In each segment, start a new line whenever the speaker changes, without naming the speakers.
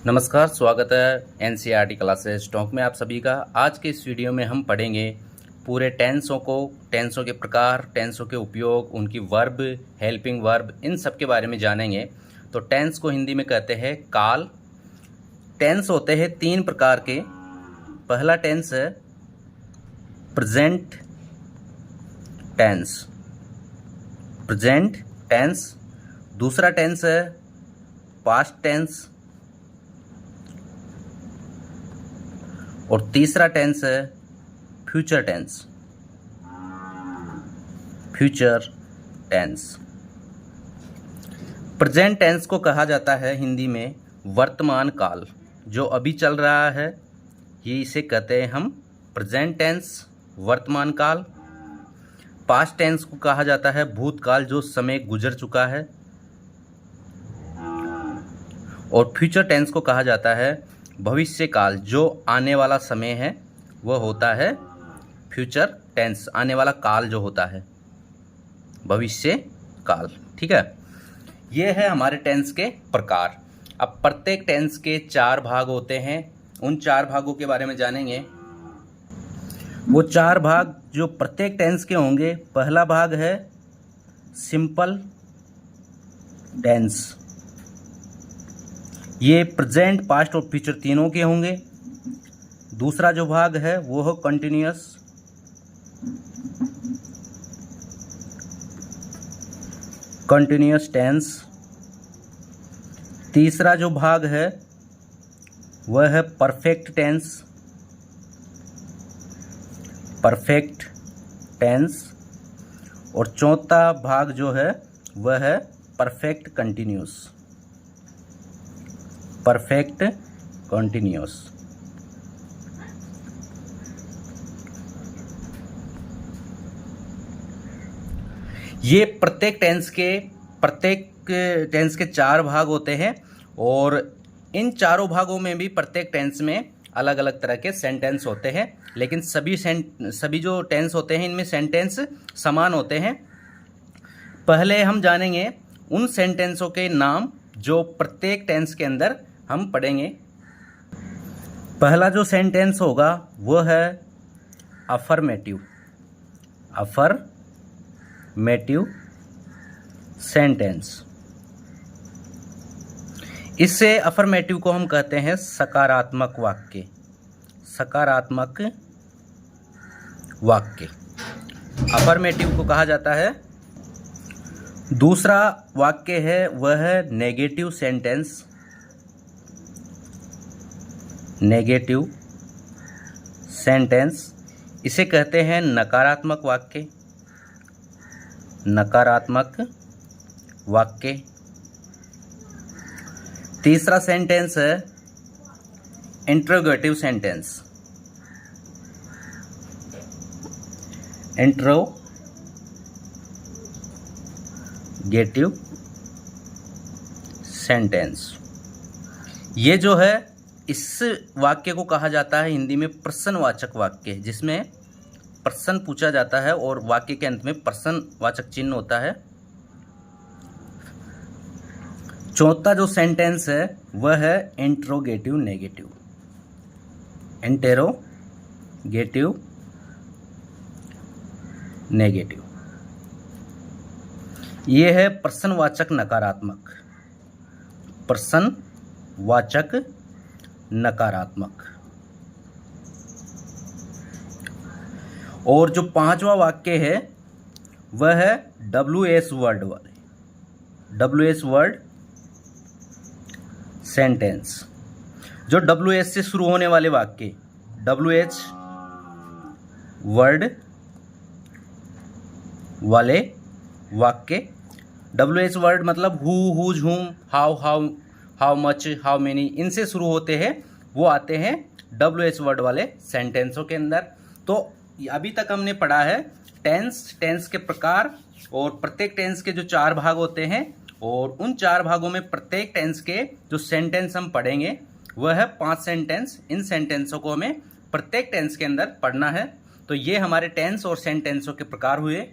नमस्कार, स्वागत है एनसीईआरटी क्लासेस स्टॉक में आप सभी का। आज के इस वीडियो में हम पढ़ेंगे पूरे टेंसों के प्रकार, टेंसों के उपयोग, उनकी वर्ब, हेल्पिंग वर्ब, इन सब के बारे में जानेंगे। तो टेंस को हिंदी में कहते हैं काल। टेंस होते हैं तीन प्रकार के। पहला टेंस है प्रेजेंट टेंस, प्रेजेंट टेंस। दूसरा टेंस है पास्ट टेंस और तीसरा टेंस है future tense, future tense. Present tense को कहा जाता है हिंदी में वर्तमान काल, जो अभी चल रहा है, ये इसे कहते हैं हम प्रेजेंट टेंस, वर्तमान काल। पास्ट टेंस को कहा जाता है भूतकाल, जो समय गुजर चुका है। और फ्यूचर टेंस को कहा जाता है भविष्य काल, जो आने वाला समय है वह होता है फ्यूचर टेंस। आने वाला काल जो होता है भविष्य काल। ठीक है, ये है हमारे टेंस के प्रकार। अब प्रत्येक टेंस के चार भाग होते हैं, उन चार भागों के बारे में जानेंगे। वो चार भाग जो प्रत्येक टेंस के होंगे, पहला भाग है सिंपल टेंस, ये प्रेजेंट, पास्ट और फ्यूचर तीनों के होंगे। दूसरा जो भाग है वो है कंटिन्यूअस, कंटिन्यूअस टेंस। तीसरा जो भाग है वह है परफेक्ट टेंस, परफेक्ट टेंस। और चौथा भाग जो है वह है परफेक्ट कंटिन्यूअस, परफेक्ट कंटिन्यूअस। ये प्रत्येक टेंस के चार भाग होते हैं और इन चारों भागों में भी प्रत्येक टेंस में अलग अलग तरह के सेंटेंस होते हैं, लेकिन सभी जो टेंस होते हैं इनमें सेंटेंस समान होते हैं। पहले हम जानेंगे उन सेंटेंसों के नाम जो प्रत्येक टेंस के अंदर हम पढ़ेंगे। पहला जो सेंटेंस होगा वो है अफर्मेटिव, अफर्मेटिव सेंटेंस। इससे अफर्मेटिव को हम कहते हैं सकारात्मक वाक्य, सकारात्मक वाक्य अफर्मेटिव को कहा जाता है। दूसरा वाक्य है वह है नेगेटिव सेंटेंस, नेगेटिव सेंटेंस, इसे कहते हैं नकारात्मक वाक्य, नकारात्मक वाक्य। तीसरा सेंटेंस है इंट्रोगेटिव सेंटेंस, इंट्रोगेटिव सेंटेंस। ये जो है इस वाक्य को कहा जाता है हिंदी में प्रश्नवाचक वाक्य, जिसमें प्रश्न पूछा जाता है और वाक्य के अंत में प्रश्नवाचक चिन्ह होता है। चौथा जो सेंटेंस है वह है इंट्रोगेटिव नेगेटिव, इंटेरोगेटिव नेगेटिव। ये है प्रश्नवाचक नकारात्मक, प्रश्नवाचक नकारात्मक। और जो पांचवा वाक्य है वह है WH वर्ड वाले, WH वर्ड सेंटेंस। जो WH से शुरू होने वाले वाक्य, WH वर्ड वाले वाक्य, WH वर्ड मतलब हु, हुज, हुम, हाउ मच, हाउ मेनी, इनसे शुरू होते हैं, वो आते हैं WH वर्ड वाले सेंटेंसों के अंदर। तो अभी तक हमने पढ़ा है टेंस के प्रकार और प्रत्येक टेंस के जो चार भाग होते हैं, और उन चार भागों में प्रत्येक टेंस के जो सेंटेंस हम पढ़ेंगे वह है 5 सेंटेंस। इन सेंटेंसों को हमें प्रत्येक टेंस के अंदर पढ़ना है। तो ये हमारे टेंस और सेंटेंसों के प्रकार हुए।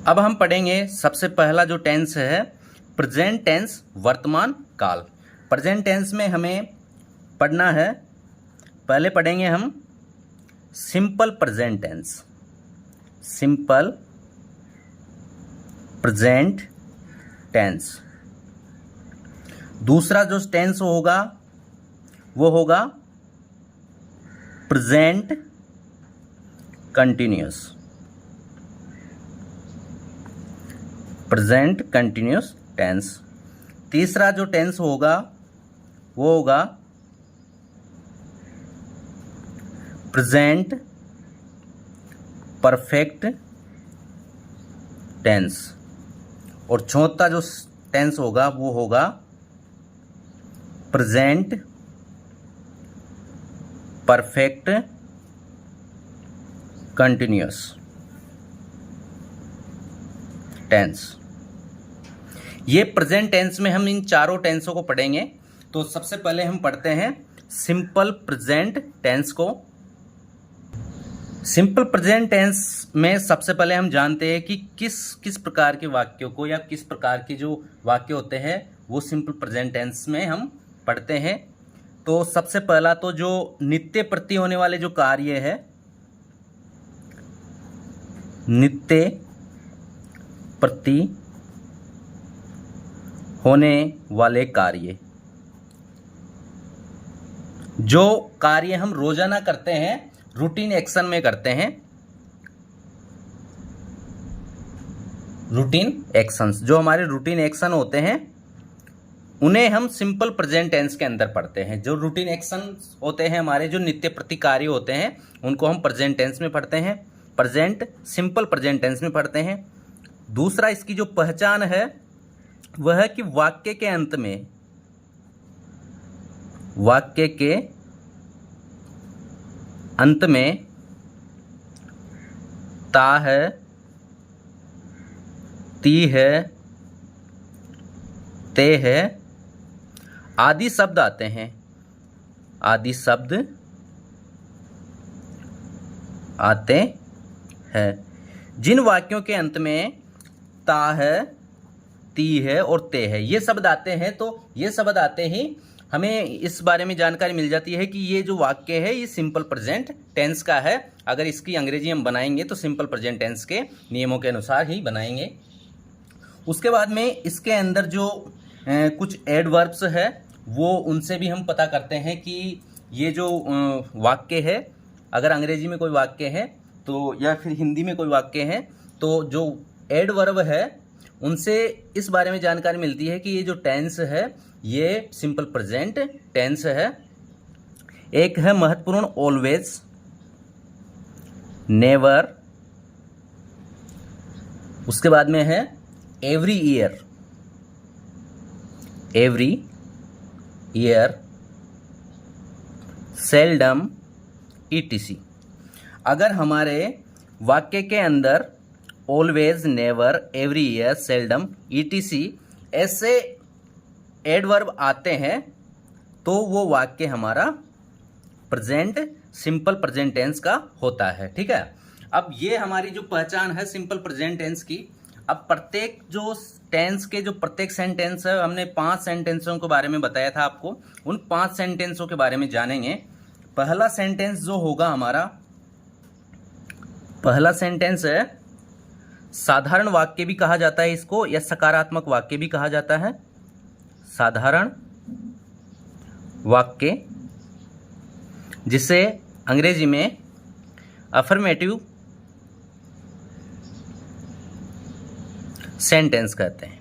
अब हम पढ़ेंगे सबसे पहला जो टेंस है प्रेजेंट टेंस, वर्तमान काल। प्रेजेंट टेंस में हमें पढ़ना है, पहले पढ़ेंगे हम simple present tense, simple present tense. दूसरा जो टेंस होगा वो होगा present continuous, present continuous tense. तीसरा जो टेंस होगा वो होगा प्रेजेंट परफेक्ट टेंस। और चौथा जो टेंस होगा वो होगा प्रेजेंट परफेक्ट कंटिन्यूअस टेंस। ये प्रेजेंट टेंस में हम इन चारों टेंसों को पढ़ेंगे। तो सबसे पहले हम पढ़ते हैं सिंपल प्रेजेंट टेंस को। सिंपल प्रेजेंट टेंस में सबसे पहले हम जानते हैं कि किस प्रकार के वाक्यों को या किस प्रकार के जो वाक्य होते हैं वो सिंपल प्रेजेंट टेंस में हम पढ़ते हैं। तो सबसे पहला तो जो नित्य प्रति होने वाले जो कार्य है, नित्य प्रति होने वाले कार्य, जो कार्य हम रोजाना करते हैं, रूटीन एक्शन में करते हैं, रूटीन एक्शंस, जो हमारे रूटीन एक्शन होते हैं उन्हें हम सिंपल प्रेजेंट टेंस के अंदर पढ़ते हैं। जो रूटीन एक्शन होते हैं हमारे, जो नित्य प्रति कार्य होते हैं, उनको हम प्रेजेंट टेंस में पढ़ते हैं, प्रेजेंट सिंपल प्रेजेंट टेंस में पढ़ते हैं। दूसरा इसकी जो पहचान है वह है कि वाक्य के अंत में, वाक्य के अंत में ता है, ती है, ते है आदि शब्द आते हैं, आदि शब्द आते हैं। जिन वाक्यों के अंत में ता है, ती है और ते है ये शब्द आते हैं, तो ये शब्द आते ही हमें इस बारे में जानकारी मिल जाती है कि ये जो वाक्य है ये सिंपल प्रेजेंट टेंस का है। अगर इसकी अंग्रेजी हम बनाएंगे तो सिंपल प्रेजेंट टेंस के नियमों के अनुसार ही बनाएंगे। उसके बाद में इसके अंदर जो कुछ एडवर्ब्स है वो उनसे भी हम पता करते हैं कि ये जो वाक्य है, अगर अंग्रेजी में कोई वाक्य है तो या फिर हिंदी में कोई वाक्य है, तो जो एडवर्ब है उनसे इस बारे में जानकारी मिलती है कि ये जो टेंस है ये सिंपल प्रेजेंट टेंस है। एक है महत्वपूर्ण ऑलवेज, नेवर, उसके बाद में है every year, every year, seldom, etc. अगर हमारे वाक्य के अंदर always, never, every year, seldom, etc ऐसे एडवर्ब आते हैं तो वो वाक्य हमारा प्रेजेंट सिंपल प्रेजेंट टेंस का होता है। ठीक है, अब ये हमारी जो पहचान है सिंपल प्रेजेंट टेंस की। अब प्रत्येक जो टेंस के जो प्रत्येक सेंटेंस है, हमने 5 सेंटेंसों के बारे में बताया था आपको, उन 5 सेंटेंसों के बारे में जानेंगे। पहला सेंटेंस जो होगा हमारा, पहला सेंटेंस है साधारण वाक्य भी कहा जाता है इसको, या सकारात्मक वाक्य भी कहा जाता है। साधारण वाक्य, जिसे अंग्रेजी में अफर्मेटिव सेंटेंस कहते हैं,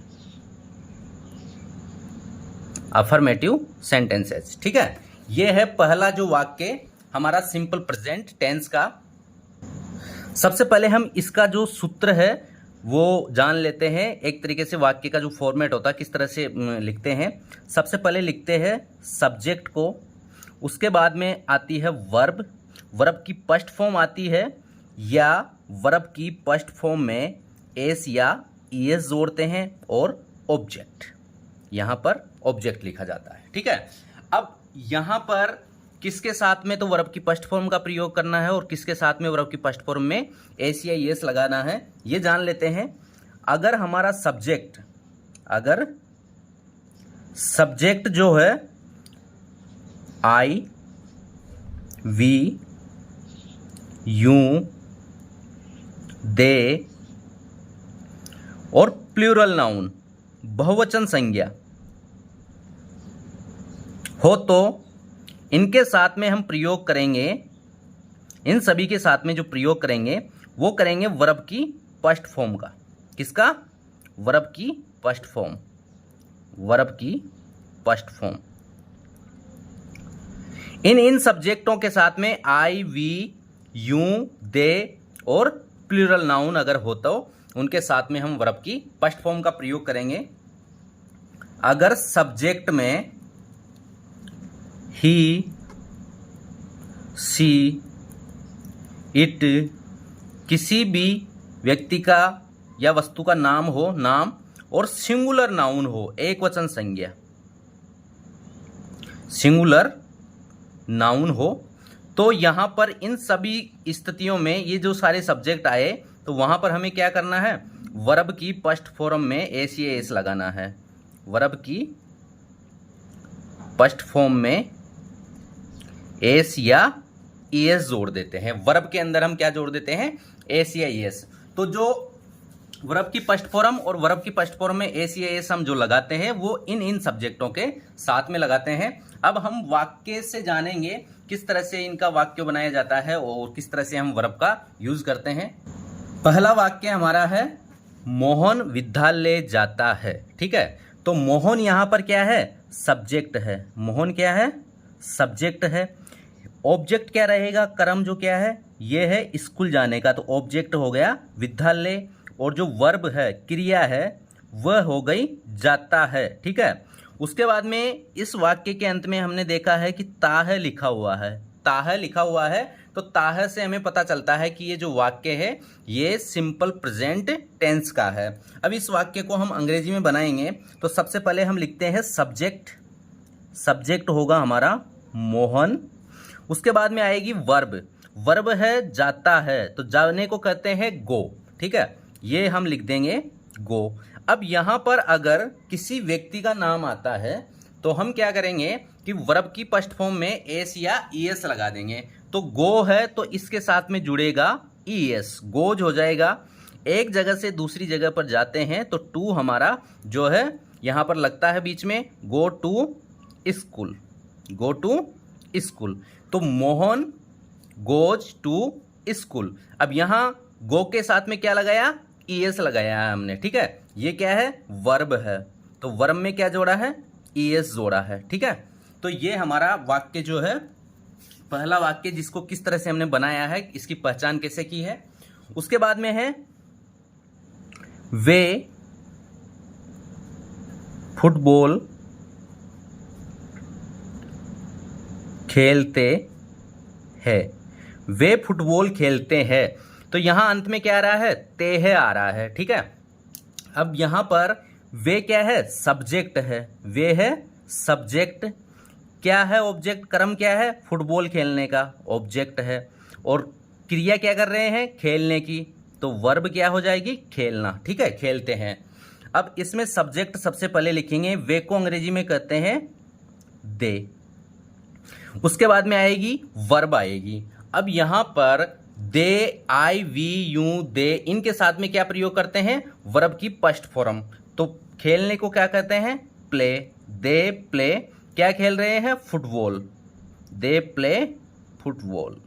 अफर्मेटिव सेंटेंसेस। ठीक है, यह है पहला जो वाक्य हमारा सिंपल प्रेजेंट टेंस का। सबसे पहले हम इसका जो सूत्र है वो जान लेते हैं। एक तरीके से वाक्य का जो फॉर्मेट होता है किस तरह से लिखते हैं। सबसे पहले लिखते हैं सब्जेक्ट को, उसके बाद में आती है वर्ब, वर्ब की फर्स्ट फॉर्म आती है, या वर्ब की फर्स्ट फॉर्म में एस या ईएस जोड़ते हैं, और ऑब्जेक्ट, यहाँ पर ऑब्जेक्ट लिखा जाता है। ठीक है, अब यहाँ पर किसके साथ में तो वर्ब की फर्स्ट फॉर्म का प्रयोग करना है और किसके साथ में वर्ब की फर्स्ट फॉर्म में एस या ईएस लगाना है, ये जान लेते हैं। अगर हमारा सब्जेक्ट, अगर सब्जेक्ट जो है आई, वी, यू, दे और प्लूरल नाउन बहुवचन संज्ञा हो तो इनके साथ में हम प्रयोग करेंगे, इन सभी के साथ में जो प्रयोग करेंगे वो करेंगे वर्ब की फर्स्ट फॉर्म का। किसका? वर्ब की फर्स्ट फॉर्म, वर्ब की फर्स्ट फॉर्म। इन सब्जेक्टों के साथ में आई, वी, यू, दे और प्लूरल नाउन अगर हो तो उनके साथ में हम वर्ब की फर्स्ट फॉर्म का प्रयोग करेंगे। अगर सब्जेक्ट में ही, सी, इट किसी भी व्यक्ति का या वस्तु का नाम हो, नाम और सिंगुलर नाउन हो, एक वचन संज्ञा, सिंगुलर नाउन हो, तो यहां पर इन सभी स्थितियों में ये जो सारे सब्जेक्ट आए तो वहां पर हमें क्या करना है? वर्ब की फर्स्ट फॉर्म में एस या एस लगाना है। वर्ब की फर्स्ट फॉर्म में एस या एस जोड़ देते हैं। वर्ब के अंदर हम क्या जोड़ देते हैं? एस या एस। तो जो वर्ब की फर्स्ट फॉर्म और वर्ब की फर्स्ट फॉर्म में एस या एस हम जो लगाते हैं वो इन सब्जेक्टों के साथ में लगाते हैं। अब हम वाक्य से जानेंगे किस तरह से इनका वाक्य बनाया जाता है और किस तरह से हम वर्ब का यूज करते हैं। पहला वाक्य हमारा है मोहन विद्यालय जाता है। ठीक है, तो मोहन यहां पर क्या है? सब्जेक्ट है। मोहन क्या है? सब्जेक्ट है। ऑब्जेक्ट क्या रहेगा? कर्म जो क्या है? ये है स्कूल जाने का, तो ऑब्जेक्ट हो गया विद्यालय और जो वर्ब है, क्रिया है, वह हो गई जाता है। ठीक है, उसके बाद में इस वाक्य के अंत में हमने देखा है कि ताह लिखा हुआ है। ताह लिखा हुआ है तो ताह से हमें पता चलता है कि ये जो वाक्य है ये सिंपल प्रेजेंट टेंस का है। अब इस वाक्य को हम अंग्रेजी में बनाएंगे तो सबसे पहले हम लिखते हैं सब्जेक्ट। सब्जेक्ट होगा हमारा मोहन। उसके बाद में आएगी वर्ब। वर्ब है जाता है, तो जाने को कहते हैं गो। ठीक है, ये हम लिख देंगे गो। अब यहां पर अगर किसी व्यक्ति का नाम आता है तो हम क्या करेंगे कि वर्ब की फर्स्ट फॉर्म में एस या ईएस लगा देंगे। तो गो है तो इसके साथ में जुड़ेगा ईएस, गोज हो जाएगा। एक जगह से दूसरी जगह पर जाते हैं तो टू हमारा जो है यहां पर लगता है बीच में, go to school, go to school. तो मोहन गोज टू स्कूल। अब यहां गो के साथ में क्या लगाया? ईएस लगाया है हमने। ठीक है, ये क्या है? वर्ब है, तो वर्ब में क्या जोड़ा है? ईएस जोड़ा है। ठीक है, तो ये हमारा वाक्य जो है, पहला वाक्य जिसको किस तरह से हमने बनाया है, इसकी पहचान कैसे की है। उसके बाद में है वे फुटबॉल खेलते हैं। वे फुटबॉल खेलते हैं, तो यहां अंत में क्या आ रहा है? तेह आ रहा है। ठीक है, अब यहां पर वे क्या है? सब्जेक्ट है। वे है सब्जेक्ट। क्या है ऑब्जेक्ट? कर्म क्या है? फुटबॉल खेलने का ऑब्जेक्ट है। और क्रिया क्या कर रहे हैं? खेलने की, तो वर्ब क्या हो जाएगी? खेलना। ठीक है, खेलते हैं। अब इसमें सब्जेक्ट सबसे पहले लिखेंगे, वे को अंग्रेजी में कहते हैं दे। उसके बाद में आएगी वर्ब आएगी। अब यहां पर दे, आई, वी, यू, दे, इनके साथ में क्या प्रयोग करते हैं? वर्ब की फर्स्ट फॉर्म। तो खेलने को क्या कहते हैं? प्ले। दे प्ले, क्या खेल रहे हैं? फुटबॉल। They play football.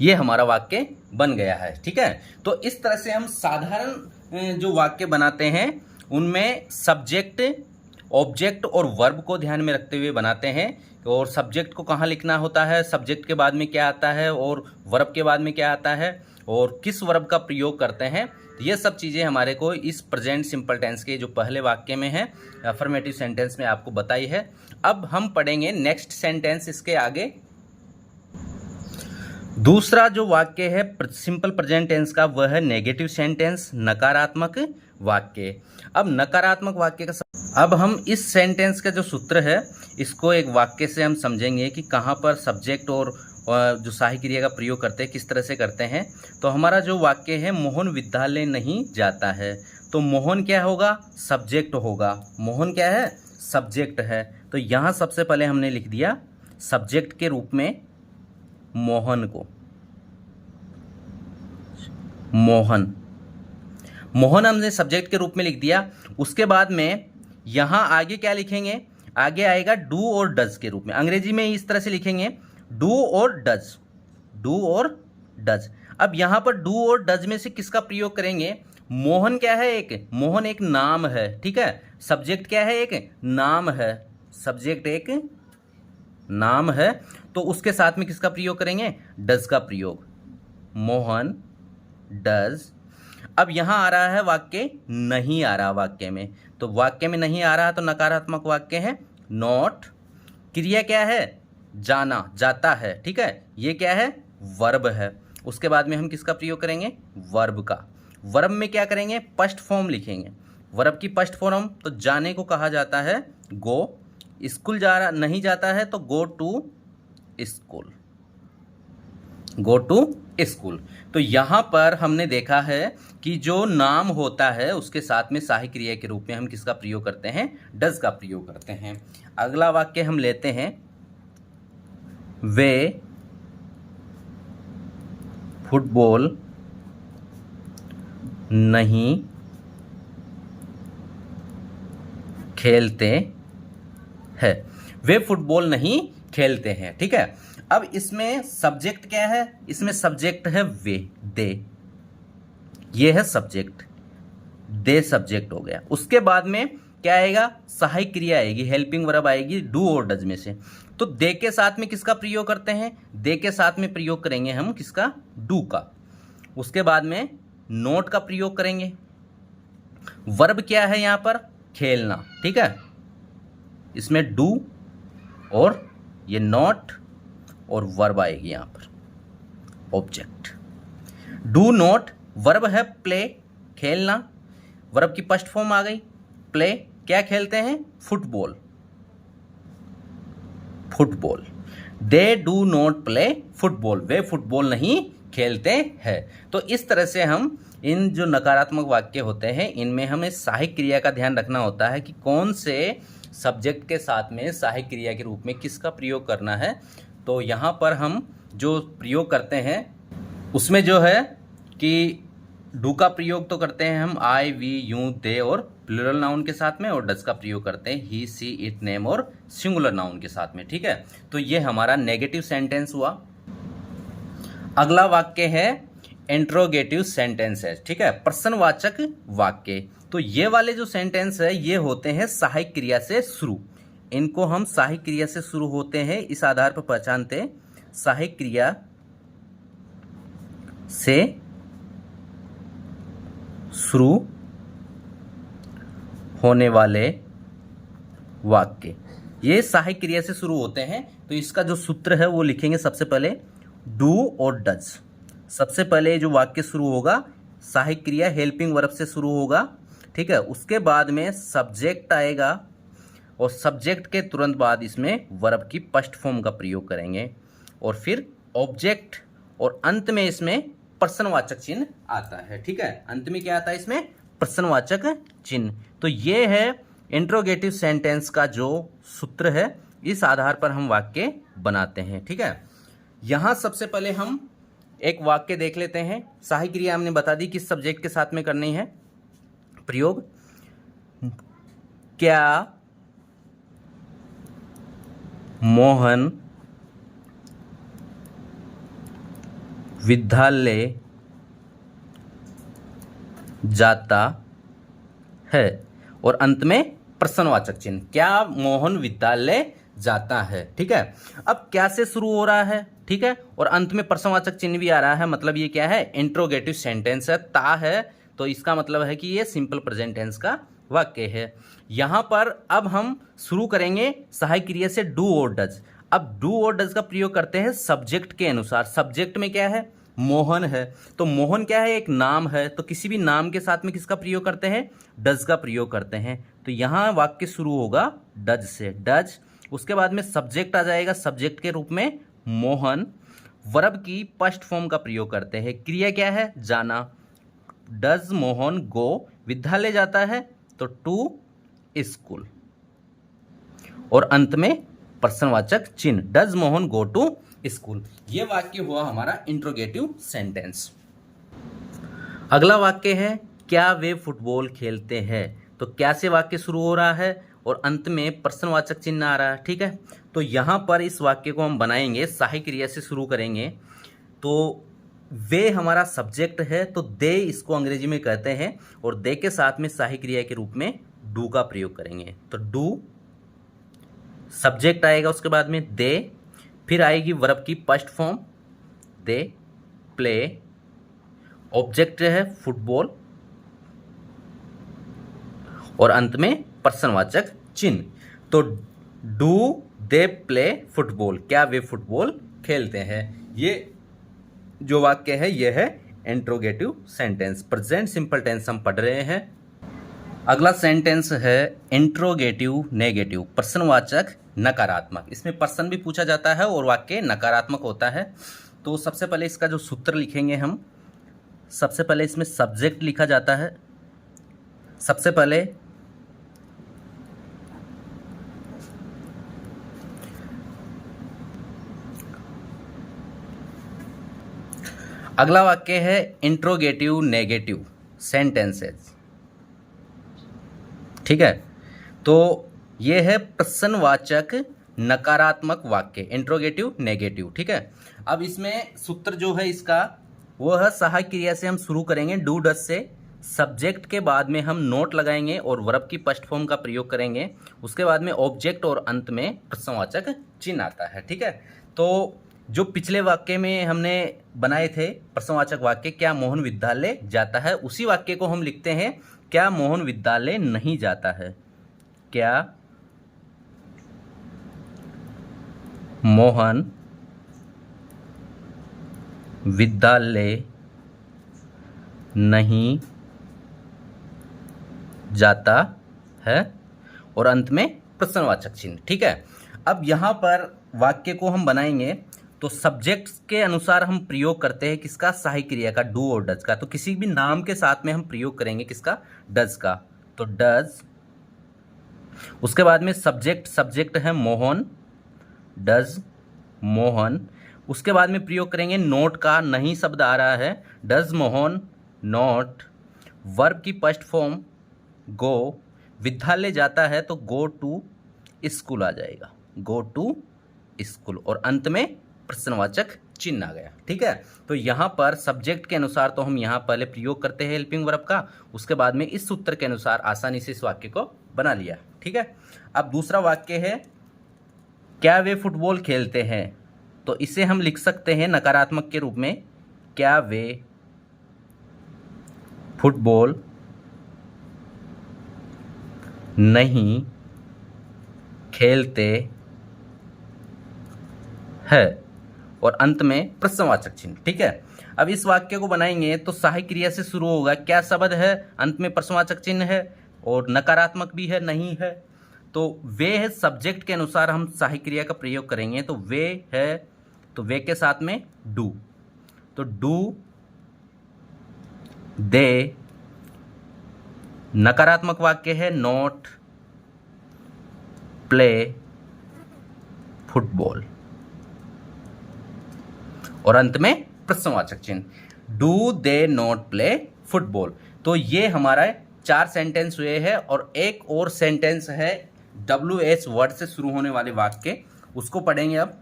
ये हमारा वाक्य बन गया है। ठीक है, तो इस तरह से हम साधारण जो वाक्य बनाते हैं उनमें सब्जेक्ट, ऑब्जेक्ट और वर्ब को ध्यान में रखते हुए बनाते हैं। और सब्जेक्ट को कहाँ लिखना होता है, सब्जेक्ट के बाद में क्या आता है और वर्ब के बाद में क्या आता है और किस वर्ब का प्रयोग करते हैं, ये सब चीज़ें हमारे को इस प्रेजेंट सिंपल टेंस के जो पहले वाक्य में है, अफर्मेटिव सेंटेंस में आपको बताई है। अब हम पढ़ेंगे नेक्स्ट सेंटेंस इसके आगे। दूसरा जो वाक्य है सिंपल प्रेजेंट टेंस का, वह है नेगेटिव सेंटेंस, नकारात्मक वाक्य। अब नकारात्मक वाक्य का अब हम इस सेंटेंस का जो सूत्र है इसको एक वाक्य से हम समझेंगे कि कहाँ पर सब्जेक्ट और जो सहायक क्रिया का प्रयोग करते हैं, किस तरह से करते हैं। तो हमारा जो वाक्य है, मोहन विद्यालय नहीं जाता है, तो मोहन क्या होगा? सब्जेक्ट होगा। मोहन क्या है? सब्जेक्ट है, तो यहाँ सबसे पहले हमने लिख दिया सब्जेक्ट के रूप में मोहन को। मोहन, मोहन हमने सब्जेक्ट के रूप में लिख दिया। उसके बाद में यहाँ आगे क्या लिखेंगे, आगे आएगा डू और डज के रूप में। अंग्रेजी में इस तरह से लिखेंगे डू और डज, डू और डज। अब यहाँ पर डू और डज में से किसका प्रयोग करेंगे? मोहन क्या है? एक मोहन एक नाम है, ठीक है। सब्जेक्ट क्या है? एक नाम है, सब्जेक्ट एक नाम है, तो उसके साथ में किसका प्रयोग करेंगे? डज का प्रयोग। मोहन डज। अब यहां आ रहा है वाक्य नहीं आ रहा वाक्य में, तो वाक्य में नहीं आ रहा तो नकारात्मक वाक्य है नॉट। क्रिया क्या है? जाना, जाता है, ठीक है। ये क्या है? वर्ब है। उसके बाद में हम किसका प्रयोग करेंगे? वर्ब का। वर्ब में क्या करेंगे? फर्स्ट फॉर्म लिखेंगे। वर्ब की फर्स्ट फॉर्म तो जाने को कहा जाता है गो। स्कूल जा रहा नहीं जाता है तो go to school, go to school. तो यहाँ पर हमने देखा है कि जो नाम होता है उसके साथ में सहायक क्रिया के रूप में हम किसका प्रयोग करते हैं? डज का प्रयोग करते हैं। अगला वाक्य हम लेते हैं, वे फुटबॉल नहीं खेलते हैं। वे फुटबॉल नहीं खेलते हैं, ठीक है। अब इसमें सब्जेक्ट क्या है? इसमें सब्जेक्ट है वे, दे, ये है सब्जेक्ट, दे सब्जेक्ट हो गया। उसके बाद में क्या आएगा? सहायक क्रिया आएगी, हेल्पिंग वर्ब आएगी डू और डज में से। तो दे के साथ में किसका प्रयोग करते हैं? दे के साथ में प्रयोग करेंगे हम किसका? डू का। उसके बाद में नोट का प्रयोग करेंगे। वर्ब क्या है यहाँ पर? खेलना, ठीक है। इसमें डू और ये नॉट और वर्ब आएगी यहाँ पर ऑब्जेक्ट। डू नॉट वर्ब है प्ले, खेलना। वर्ब की फर्स्ट फॉर्म आ गई प्ले। क्या खेलते हैं? Football, football. They do not play football, way football नहीं खेलते हैं। तो इस तरह से हम इन जो नकारात्मक वाक्य होते हैं इनमें हमें सहायक क्रिया का ध्यान रखना होता है कि कौन से सब्जेक्ट के साथ में सहायक क्रिया के रूप में किसका प्रयोग करना है। तो यहाँ पर हम जो प्रयोग करते हैं उसमें जो है कि डू का प्रयोग तो करते हैं हम आई, वी, यू, दे और प्लूरल नाउन के साथ में, और डज का प्रयोग करते हैं ही, सी, इट, नेम और सिंगुलर नाउन के साथ में, ठीक है। तो ये हमारा नेगेटिव सेंटेंस हुआ। अगला वाक्य है इंट्रोगेटिव सेंटेंस है, ठीक है, प्रश्नवाचक वाक्य। तो ये वाले जो सेंटेंस है ये होते हैं सहायक क्रिया से शुरू। इनको हम सहायक क्रिया से शुरू होते हैं, इस आधार पर पहचानते हैं सहायक क्रिया से शुरू होने वाले वाक्य, ये सहायक क्रिया से शुरू होते हैं। तो इसका जो सूत्र है वो लिखेंगे सबसे पहले डू और डज। सबसे पहले जो वाक्य शुरू होगा सहायक क्रिया हेल्पिंग वर्ब से शुरू होगा, ठीक है। उसके बाद में सब्जेक्ट आएगा और सब्जेक्ट के तुरंत बाद इसमें वर्ब की फर्स्ट फॉर्म का प्रयोग करेंगे और फिर ऑब्जेक्ट, और अंत में इसमें प्रश्नवाचक चिन्ह आता है, ठीक है। अंत में क्या आता है? इसमें प्रश्नवाचक चिन्ह। तो ये है इंट्रोगेटिव सेंटेंस का जो सूत्र है, इस आधार पर हम वाक्य बनाते हैं, ठीक है। यहाँ सबसे पहले हम एक वाक्य देख लेते हैं। सहायक क्रिया हमने बता दी किस सब्जेक्ट के साथ में करनी है प्रयोग। क्या मोहन विद्यालय जाता है, और अंत में प्रश्नवाचक चिन्ह, क्या मोहन विद्यालय जाता है, ठीक है। अब क्या से शुरू हो रहा है, ठीक है, और अंत में प्रश्नवाचक चिन्ह भी आ रहा है, मतलब ये क्या है? इंट्रोगेटिव सेंटेंस है। ता है तो इसका मतलब है कि ये सिंपल प्रेजेंट टेंस का वाक्य है। यहाँ पर अब हम शुरू करेंगे सहायक क्रिया से डू और डज। अब डू और डज का प्रयोग करते हैं सब्जेक्ट के अनुसार। सब्जेक्ट में क्या है? मोहन है, तो मोहन क्या है? एक नाम है, तो किसी भी नाम के साथ में किसका प्रयोग करते हैं? डज का प्रयोग करते हैं। तो यहाँ वाक्य शुरू होगा डज से, डज। उसके बाद में सब्जेक्ट आ जाएगा, सब्जेक्ट के रूप में मोहन। वर्ब की फर्स्ट फॉर्म का प्रयोग करते हैं। क्रिया क्या है? जाना। डज मोहन गो विद्यालय जाता है, तो टू स्कूल, और अंत में प्रश्नवाचक चिन्ह। Does Mohan go to school. ये वाक्य हुआ हमारा इंट्रोगेटिव सेंटेंस। अगला वाक्य है क्या वे फुटबॉल खेलते हैं। तो क्या से वाक्य शुरू हो रहा है और अंत में प्रश्नवाचक चिन्ह आ रहा है। ठीक है, तो यहाँ पर इस वाक्य को हम बनाएंगे, सहायक क्रिया से शुरू करेंगे। तो वे हमारा सब्जेक्ट है, तो दे इसको अंग्रेजी में कहते हैं, और दे के साथ में सहायक क्रिया के रूप में डू का प्रयोग करेंगे। तो डू सब्जेक्ट आएगा, उसके बाद में दे, फिर आएगी वर्ब की फर्स्ट फॉर्म दे, प्ले, ऑब्जेक्ट है फुटबॉल, और अंत में प्रश्नवाचक चिन्ह। तो डू दे प्ले फुटबॉल, क्या वे फुटबॉल खेलते हैं। ये जो वाक्य है यह है interrogative sentence. Present simple tense हम पढ़ रहे हैं। अगला सेंटेंस है इंट्रोगेटिव नेगेटिव, प्रश्नवाचक नकारात्मक। इसमें प्रश्न भी पूछा जाता है और वाक्य नकारात्मक होता है। तो सबसे पहले इसका जो सूत्र लिखेंगे हम, सबसे पहले इसमें सब्जेक्ट लिखा जाता है। सबसे पहले अगला वाक्य है इंट्रोगेटिव नेगेटिव सेंटेंसेस। ठीक है, तो ये है प्रश्नवाचक नकारात्मक वाक्य, इंट्रोगेटिव नेगेटिव। ठीक है, अब इसमें सूत्र जो है इसका वो है सहायक क्रिया से हम शुरू करेंगे डू डज से, सब्जेक्ट के बाद में हम नोट लगाएंगे और वर्ब की फर्स्ट फॉर्म का प्रयोग करेंगे। उसके बाद में ऑब्जेक्ट और अंत में प्रश्नवाचक चिन्ह आता है। ठीक है, तो जो पिछले वाक्य में हमने बनाए थे प्रश्नवाचक वाक्य, क्या मोहन विद्यालय जाता है, उसी वाक्य को हम लिखते हैं क्या मोहन विद्यालय नहीं जाता है। क्या मोहन विद्यालय नहीं जाता है, और अंत में प्रश्नवाचक चिन्ह। ठीक है, अब यहाँ पर वाक्य को हम बनाएंगे तो सब्जेक्ट के अनुसार हम प्रयोग करते हैं किसका, सहायक क्रिया का, डू और डज का। तो किसी भी नाम के साथ में हम प्रयोग करेंगे किसका, डज का। तो डज, उसके बाद में सब्जेक्ट है मोहन, डज मोहन। उसके बाद में प्रयोग करेंगे नोट का, नहीं शब्द आ रहा है, डज मोहन नोट। वर्ब की फर्स्ट फॉर्म गो, विद्यालय जाता है तो गो टू स्कूल आ जाएगा, गो टू स्कूल, और अंत में प्रश्नवाचक चिन्ह आ गया। ठीक है, तो यहाँ पर सब्जेक्ट के अनुसार तो हम यहाँ पहले प्रयोग करते हैं हेल्पिंग वर्ब का, उसके बाद में इस सूत्र के अनुसार आसानी से इस वाक्य को बना लिया। ठीक है, अब दूसरा वाक्य है क्या वे फुटबॉल खेलते हैं। तो इसे हम लिख सकते हैं नकारात्मक के रूप में, क्या वे फुटबॉल नहीं खेलते है, और अंत में प्रश्नवाचक चिन्ह। ठीक है, अब इस वाक्य को बनाएंगे तो सहायक क्रिया से शुरू होगा, क्या शब्द है, अंत में प्रश्नवाचक चिन्ह है और नकारात्मक भी है, नहीं है। तो वे है सब्जेक्ट के अनुसार हम सहायक क्रिया का प्रयोग करेंगे। तो वे है, तो वे के साथ में डू, तो डू दे, नकारात्मक वाक्य है नॉट प्ले फुटबॉल, और अंत में प्रश्नवाचक चिन्ह, do they not play football. तो ये हमारा 4 सेंटेंस हुए हैं, और एक और सेंटेंस है WH वर्ड से शुरू होने वाले वाक्य, उसको पढ़ेंगे। अब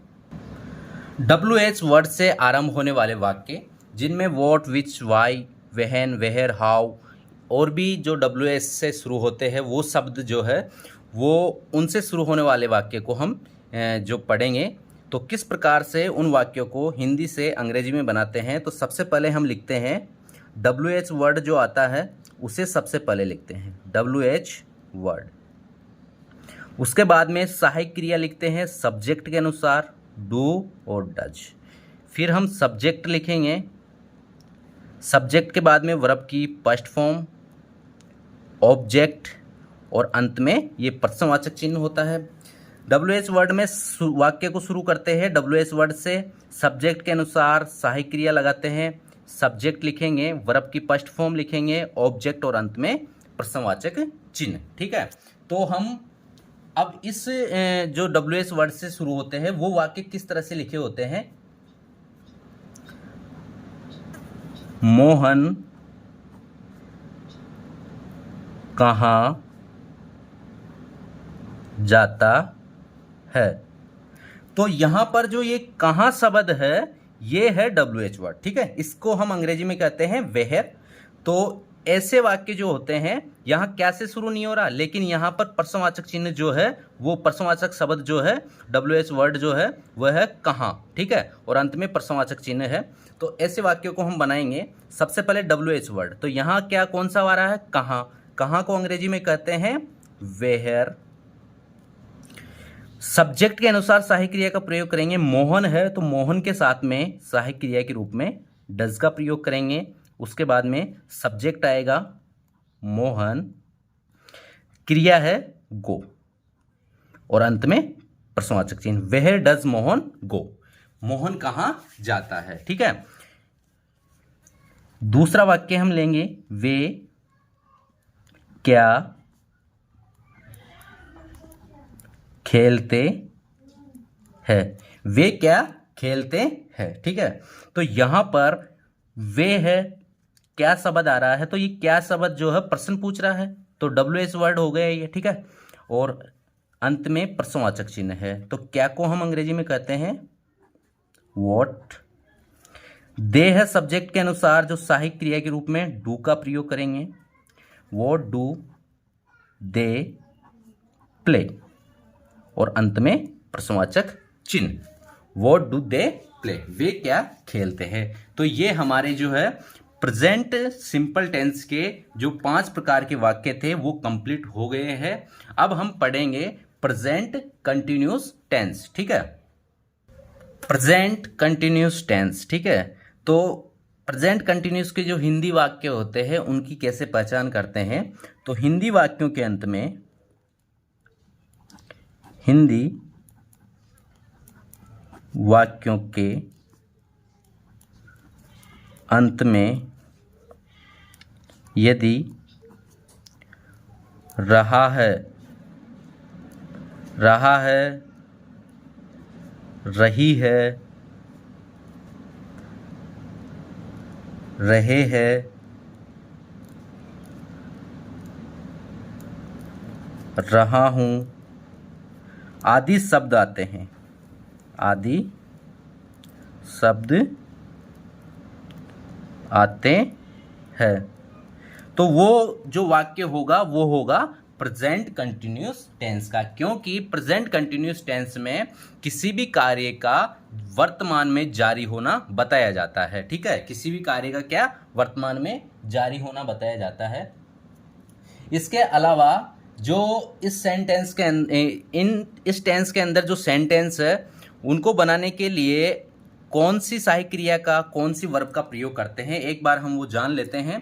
WH वर्ड से आरंभ होने वाले वाक्य जिनमें what, which, why, when, where, how और भी जो WH से शुरू होते हैं वो शब्द जो है वो उनसे शुरू होने वाले वाक्य को हम जो पढ़ेंगे। तो किस प्रकार से उन वाक्यों को हिंदी से अंग्रेजी में बनाते हैं, तो सबसे पहले हम लिखते हैं WH वर्ड जो आता है उसे सबसे पहले लिखते हैं WH वर्ड। उसके बाद में सहायक क्रिया लिखते हैं सब्जेक्ट के अनुसार डू और डज। फिर हम सब्जेक्ट लिखेंगे, सब्जेक्ट के बाद में वर्ब की फर्स्ट फॉर्म, ऑब्जेक्ट और अंत में ये प्रश्नवाचक चिन्ह होता है। WH वर्ड में वाक्य को शुरू करते हैं WH वर्ड से, सब्जेक्ट के अनुसार सहायक क्रिया लगाते हैं, सब्जेक्ट लिखेंगे, वर्ब की फर्स्ट फॉर्म लिखेंगे, ऑब्जेक्ट और अंत में प्रश्नवाचक चिन्ह। ठीक है, तो हम अब इस जो WH वर्ड से शुरू होते हैं वो वाक्य किस तरह से लिखे होते हैं? मोहन कहाँ जाता है। तो यहां पर जो ये कहाँ शब्द है ये है WH वर्ड, ठीक है। इसको हम अंग्रेजी में कहते हैं वेयर। तो ऐसे वाक्य जो होते हैं यहाँ क्या से शुरू नहीं हो रहा, लेकिन यहाँ पर प्रश्नवाचक चिन्ह जो है वो प्रश्नवाचक शब्द जो है WH वर्ड जो है वह है कहाँ, ठीक है, और अंत में प्रश्नवाचक चिन्ह है। तो ऐसे वाक्यों को हम बनाएंगे। सबसे पहले WH वर्ड, तो यहाँ क्या कौन सा आ रहा है? कहाँ। कहाँ को अंग्रेजी में कहते हैं वेयर। सब्जेक्ट के अनुसार सहायक क्रिया का प्रयोग करेंगे। मोहन है तो मोहन के साथ में सहायक क्रिया के रूप में डज का प्रयोग करेंगे। उसके बाद में सब्जेक्ट आएगा मोहन, क्रिया है गो, और अंत में प्रश्नवाचक चिन्ह वेयर डज मोहन गो। मोहन कहाँ जाता है, ठीक है। दूसरा वाक्य हम लेंगे, वे क्या खेलते हैं। वे क्या खेलते हैं, ठीक है। तो यहां पर वे है, क्या शब्द आ रहा है, तो ये क्या शब्द जो है प्रश्न पूछ रहा है, तो WH वर्ड हो गया ये, ठीक है, और अंत में प्रश्नवाचक चिन्ह है। तो क्या को हम अंग्रेजी में कहते हैं व्हाट। दे है सब्जेक्ट के अनुसार जो सहायक क्रिया के रूप में डू का प्रयोग करेंगे। व्हाट डू दे प्ले, और अंत में प्रश्नवाचक चिन्ह, व्हाट डू दे प्ले, वे क्या खेलते हैं। तो ये हमारे जो है प्रेजेंट सिंपल टेंस के जो 5 प्रकार के वाक्य थे वो कंप्लीट हो गए हैं। अब हम पढ़ेंगे प्रेजेंट कंटिन्यूस टेंस, ठीक है। प्रेजेंट कंटिन्यूस टेंस, ठीक है। तो प्रेजेंट कंटिन्यूस के जो हिंदी वाक्य होते हैं उनकी कैसे पहचान करते हैं, तो हिंदी वाक्यों के अंत में, हिंदी वाक्यों के अंत में यदि रहा है, रही है, रहे हैं, रहा हूं आदि शब्द आते हैं, आदि शब्द आते हैं, तो वो जो वाक्य होगा वो होगा प्रेजेंट कंटिन्यूस टेंस का। क्योंकि प्रेजेंट कंटिन्यूस टेंस में किसी भी कार्य का वर्तमान में जारी होना बताया जाता है, ठीक है। किसी भी कार्य का क्या वर्तमान में जारी होना बताया जाता है। इसके अलावा जो इस सेंटेंस के इस टेंस के अंदर जो सेंटेंस है उनको बनाने के लिए कौन सी सहायक क्रिया का, कौन सी वर्ब का प्रयोग करते हैं, एक बार हम वो जान लेते हैं।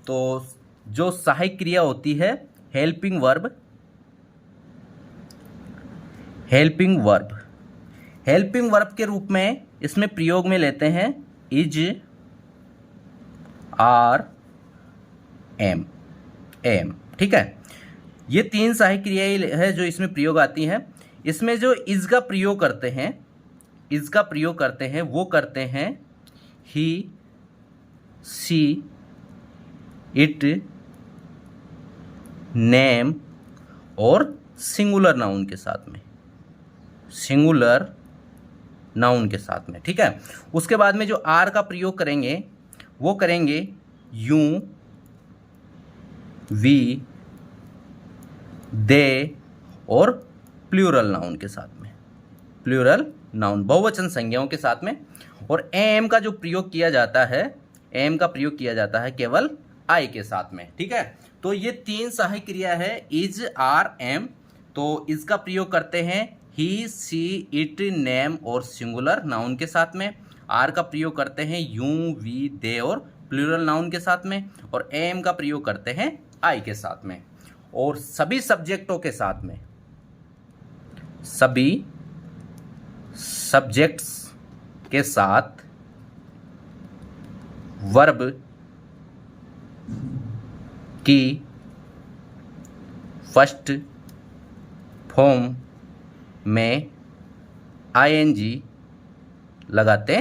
तो जो सहायक क्रिया होती है हेल्पिंग वर्ब, हेल्पिंग वर्ब के रूप में इसमें प्रयोग में लेते हैं इज, आर, एम, ठीक है। ये 3 सहायक क्रियाएं है जो इसमें प्रयोग आती हैं। इसमें जो इज का प्रयोग करते हैं, वो करते हैं ही, सी, इट, नेम और सिंगुलर नाउन के साथ में, ठीक है। उसके बाद में जो आर का प्रयोग करेंगे वो करेंगे यू, वी, दे और प्लूरल नाउन के साथ में, प्लूरल नाउन बहुवचन संज्ञाओं के साथ में। और एम का जो प्रयोग किया जाता है, केवल आई के साथ में, ठीक है। तो ये 3 सहायक क्रिया है इज, आर, एम। तो इसका प्रयोग करते हैं ही, सी, इट, नेम और सिंगुलर नाउन के साथ में। आर का प्रयोग करते हैं यू, वी, दे और प्लूरल नाउन के साथ में। और एम का प्रयोग करते हैं आई के साथ में। और सभी सब्जेक्टों के साथ में, सभी सब्जेक्ट्स के साथ वर्ब की फर्स्ट फॉर्म में आईएनजी लगाते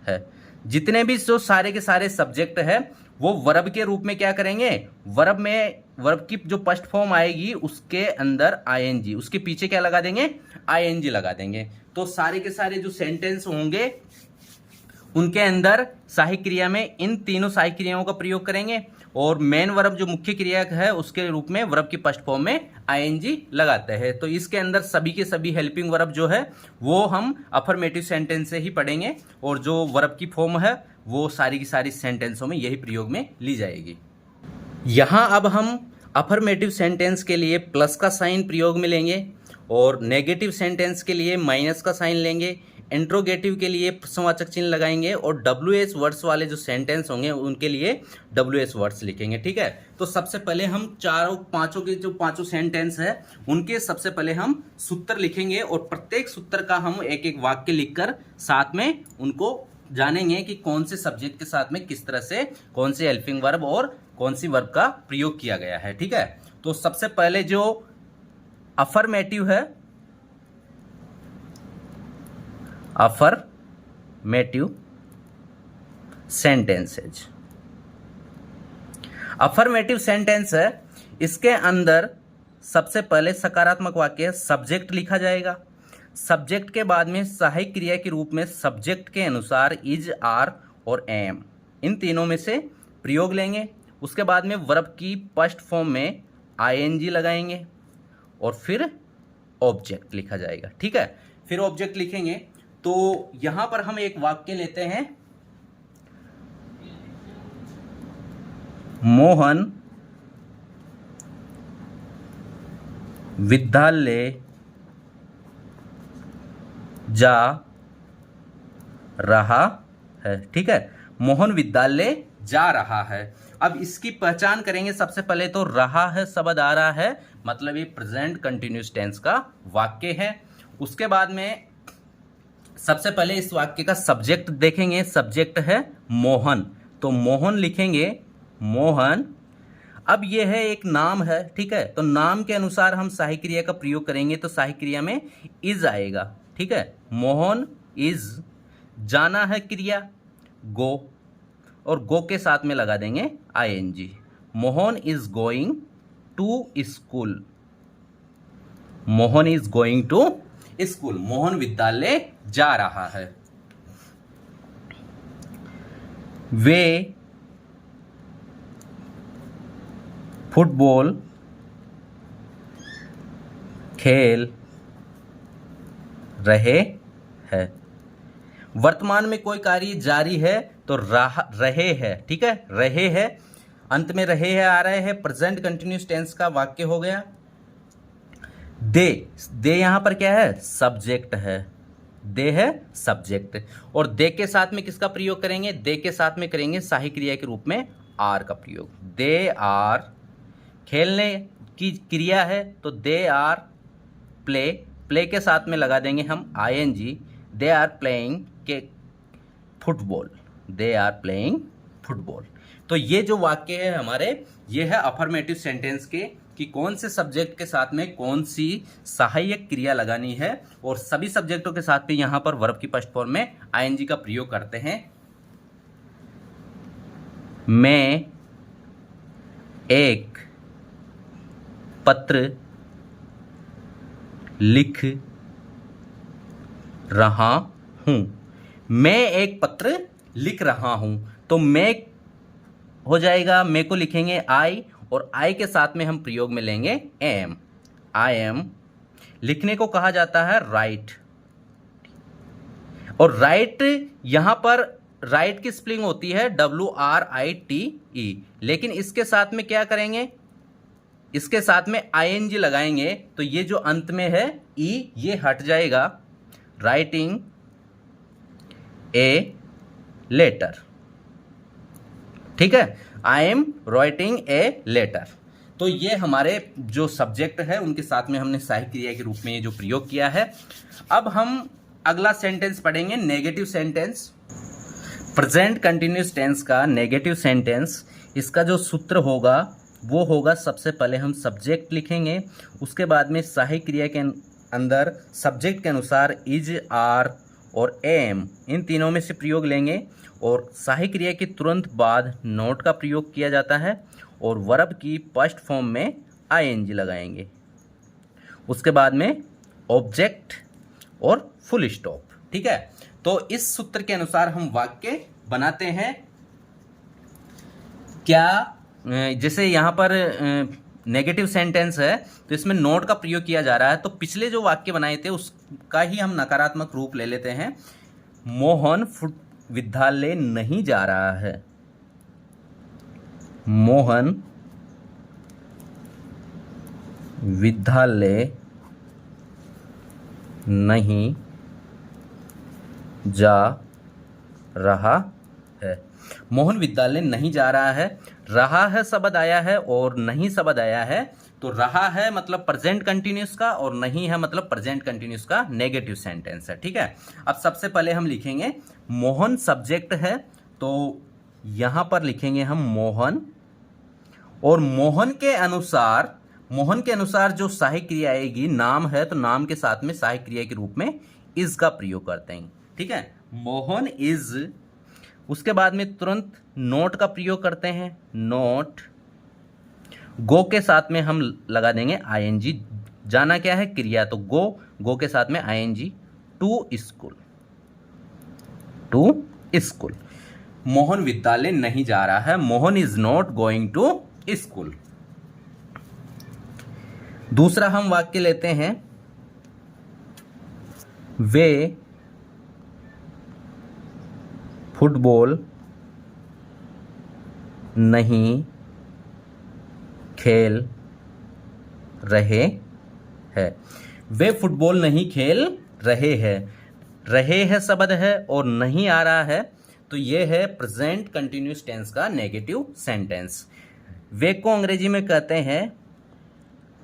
हैं। जितने भी जो सारे के सारे सब्जेक्ट है वो वर्ब के रूप में क्या करेंगे, वर्ब की जो फर्स्ट फॉर्म आएगी उसके अंदर आईएनजी, उसके पीछे क्या लगा देंगे, आईएनजी लगा देंगे। तो सारे के सारे जो सेंटेंस होंगे उनके अंदर सहायक क्रिया में इन तीनों सहायक क्रियाओं का प्रयोग करेंगे और मेन वर्ब जो मुख्य क्रिया है उसके रूप में वर्ब की फर्स्ट फॉर्म में आईएनजी लगाते हैं। तो इसके अंदर सभी के सभी हेल्पिंग वर्ब जो है वो हम अफर्मेटिव सेंटेंस से ही पढ़ेंगे और जो वर्ब की फॉर्म है वो सारी की सारी सेंटेंसों में यही प्रयोग में ली जाएगी। यहाँ अब हम अफर्मेटिव सेंटेंस के लिए प्लस का साइन प्रयोग में लेंगे और नेगेटिव सेंटेंस के लिए माइनस का साइन लेंगे, इंट्रोगेटिव के लिए प्रश्नवाचक चिन्ह लगाएंगे और WH वर्ड्स वाले जो सेंटेंस होंगे उनके लिए WH वर्ड्स लिखेंगे। ठीक है, तो सबसे पहले हम पांचों के जो पांचों सेंटेंस है उनके सबसे पहले हम सूत्र लिखेंगे और प्रत्येक सूत्र का हम एक एक वाक्य लिखकर साथ में उनको जानेंगे कि कौन से सब्जेक्ट के साथ में किस तरह से कौन से हेल्पिंग वर्ब और कौन सी वर्ब का प्रयोग किया गया है। ठीक है, तो सबसे पहले जो अफर्मेटिव है, अफर्मेटिव सेंटेंसेज, अफर्मेटिव सेंटेंस है, इसके अंदर सबसे पहले सकारात्मक वाक्य सब्जेक्ट लिखा जाएगा। सब्जेक्ट के बाद में सहायक क्रिया के रूप में सब्जेक्ट के अनुसार इज, आर और एम इन तीनों में से प्रयोग लेंगे। उसके बाद में वर्ब की फर्स्ट फॉर्म में आईएनजी लगाएंगे और फिर ऑब्जेक्ट लिखा जाएगा। ठीक है, फिर ऑब्जेक्ट लिखेंगे तो यहां पर हम एक वाक्य लेते हैं, मोहन विद्यालय जा रहा है। ठीक है, मोहन विद्यालय जा रहा है। अब इसकी पहचान करेंगे, सबसे पहले तो रहा है शब्द आ रहा है मतलब ये प्रेजेंट कंटिन्यूअस टेंस का वाक्य है। उसके बाद में सबसे पहले इस वाक्य का सब्जेक्ट देखेंगे, सब्जेक्ट है मोहन, तो मोहन लिखेंगे मोहन। अब यह है एक नाम है। ठीक है, तो नाम के अनुसार हम सहायक क्रिया का प्रयोग करेंगे तो सहायक क्रिया में इज आएगा। ठीक है, मोहन इज, जाना है क्रिया गो और गो के साथ में लगा देंगे ING. Mohan is going to school, Mohan is going to school, Mohan विद्यालय जा रहा है। वे फुटबॉल खेल रहे हैं। वर्तमान में कोई कार्य जारी है तो रहे है। ठीक है, रहे है, अंत में रहे है आ रहे हैं, प्रेजेंट कंटिन्यूअस टेंस का वाक्य हो गया। दे यहां पर क्या है, सब्जेक्ट है, दे है सब्जेक्ट और दे के साथ में किसका प्रयोग करेंगे, दे के साथ में करेंगे सहायक क्रिया के रूप में आर का प्रयोग। दे आर, खेलने की क्रिया है तो दे आर प्ले, प्ले के साथ में लगा देंगे हम आईएनजी। दे आर प्लेइंग के football, they are playing football. तो ये जो वाक्य है हमारे, ये है अफर्मेटिव सेंटेंस के कि कौन से सब्जेक्ट के साथ में कौन सी सहायक क्रिया लगानी है और सभी सब्जेक्टों के साथ में यहां पर वर्ब की फर्स्ट फॉर्म में आईएनजी का प्रयोग करते हैं। मैं एक पत्र लिख रहा हूं, मैं एक पत्र लिख रहा हूं, तो मैं हो जाएगा, मैं को लिखेंगे आई और आई के साथ में हम प्रयोग में लेंगे एम। आई एम लिखने को कहा जाता है राइट और राइट यहां पर राइट की स्पेलिंग होती है WRITE, लेकिन इसके साथ में क्या करेंगे, इसके साथ में आईएनजी लगाएंगे तो ये जो अंत में है ई ये हट जाएगा। Writing a letter. ठीक है, I am writing a letter. तो ये हमारे जो सब्जेक्ट है उनके साथ में हमने सहायक क्रिया के रूप में ये जो प्रयोग किया है। अब हम अगला सेंटेंस पढ़ेंगे, negative sentence. Present continuous tense का नेगेटिव सेंटेंस, इसका जो सूत्र होगा वो होगा, सबसे पहले हम सब्जेक्ट लिखेंगे, उसके बाद में सहायक क्रिया के अंदर सब्जेक्ट के अनुसार इज, आर और एम इन तीनों में से प्रयोग लेंगे, और सहायक क्रिया के तुरंत बाद नॉट का प्रयोग किया जाता है, और वर्ब की फर्स्ट फॉर्म में आईएनजी लगाएंगे, उसके बाद में ऑब्जेक्ट और फुल स्टॉप। ठीक है, तो इस सूत्र के अनुसार हम वाक्य बनाते हैं। क्या जैसे यहाँ पर नेगेटिव सेंटेंस है तो इसमें नॉट का प्रयोग किया जा रहा है, तो पिछले जो वाक्य बनाए थे उसका ही हम नकारात्मक रूप ले लेते हैं। मोहन विद्यालय नहीं जा रहा है। मोहन विद्यालय नहीं जा रहा है। मोहन विद्यालय नहीं जा रहा है शब्द आया है और नहीं शब्द आया है, तो रहा है मतलब प्रेजेंट कंटिन्यूस का, और नहीं है मतलब प्रेजेंट कंटिन्यूस का नेगेटिव सेंटेंस है। ठीक है, अब सबसे पहले हम लिखेंगे मोहन सब्जेक्ट है, तो यहां पर लिखेंगे हम मोहन, और मोहन के अनुसार जो सहायक क्रिया आएगी, नाम है तो नाम के साथ में सहायक क्रिया के रूप में इज का प्रयोग करते हैं। ठीक है, मोहन इज, उसके बाद में तुरंत नोट का प्रयोग करते हैं, नोट, गो के साथ में हम लगा देंगे आईएनजी, जाना क्या है क्रिया, तो गो के साथ में आईएनजी, टू स्कूल। मोहन विद्यालय नहीं जा रहा है, Mohan is not going to school. दूसरा हम वाक्य लेते हैं, वे फुटबॉल नहीं खेल रहे हैं। वे फुटबॉल नहीं खेल रहे हैं शब्द है और नहीं आ रहा है, तो ये है प्रेजेंट कंटिन्यूस टेंस का नेगेटिव सेंटेंस। वे को अंग्रेजी में कहते हैं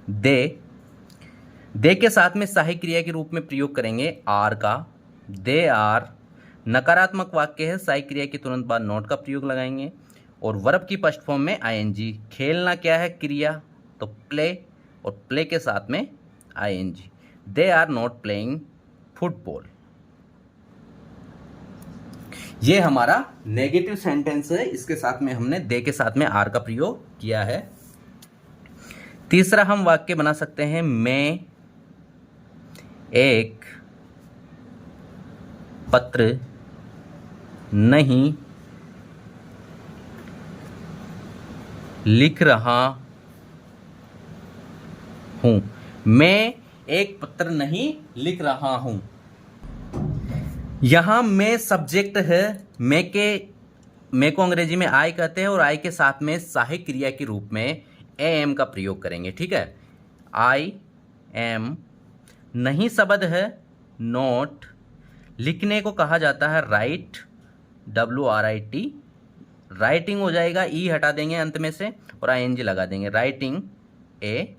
दे के साथ में सहायक क्रिया के रूप में प्रयोग करेंगे आर का, दे आर। नकारात्मक वाक्य है, सहायक क्रिया के तुरंत बाद नॉट का प्रयोग लगाएंगे, और वर्ब की फर्स्ट फॉर्म में आईएनजी। खेलना क्या है क्रिया, तो प्ले, और प्ले के साथ में ING. They are not playing football. ये हमारा नेगेटिव सेंटेंस है, इसके साथ में हमने दे के साथ में आर का प्रयोग किया है। तीसरा हम वाक्य बना सकते हैं, मैं एक पत्र नहीं लिख रहा हूं। मैं एक पत्र नहीं लिख रहा हूं। यहां मैं सब्जेक्ट है, मैं को अंग्रेजी में आई कहते हैं, और आई के साथ में सहायक क्रिया के रूप में एम का प्रयोग करेंगे। ठीक है, आई एम। नहीं शब्द है नोट, लिखने को कहा जाता है राइट, WRIT, राइटिंग हो जाएगा, ई हटा देंगे अंत में से और ING लगा देंगे, writing a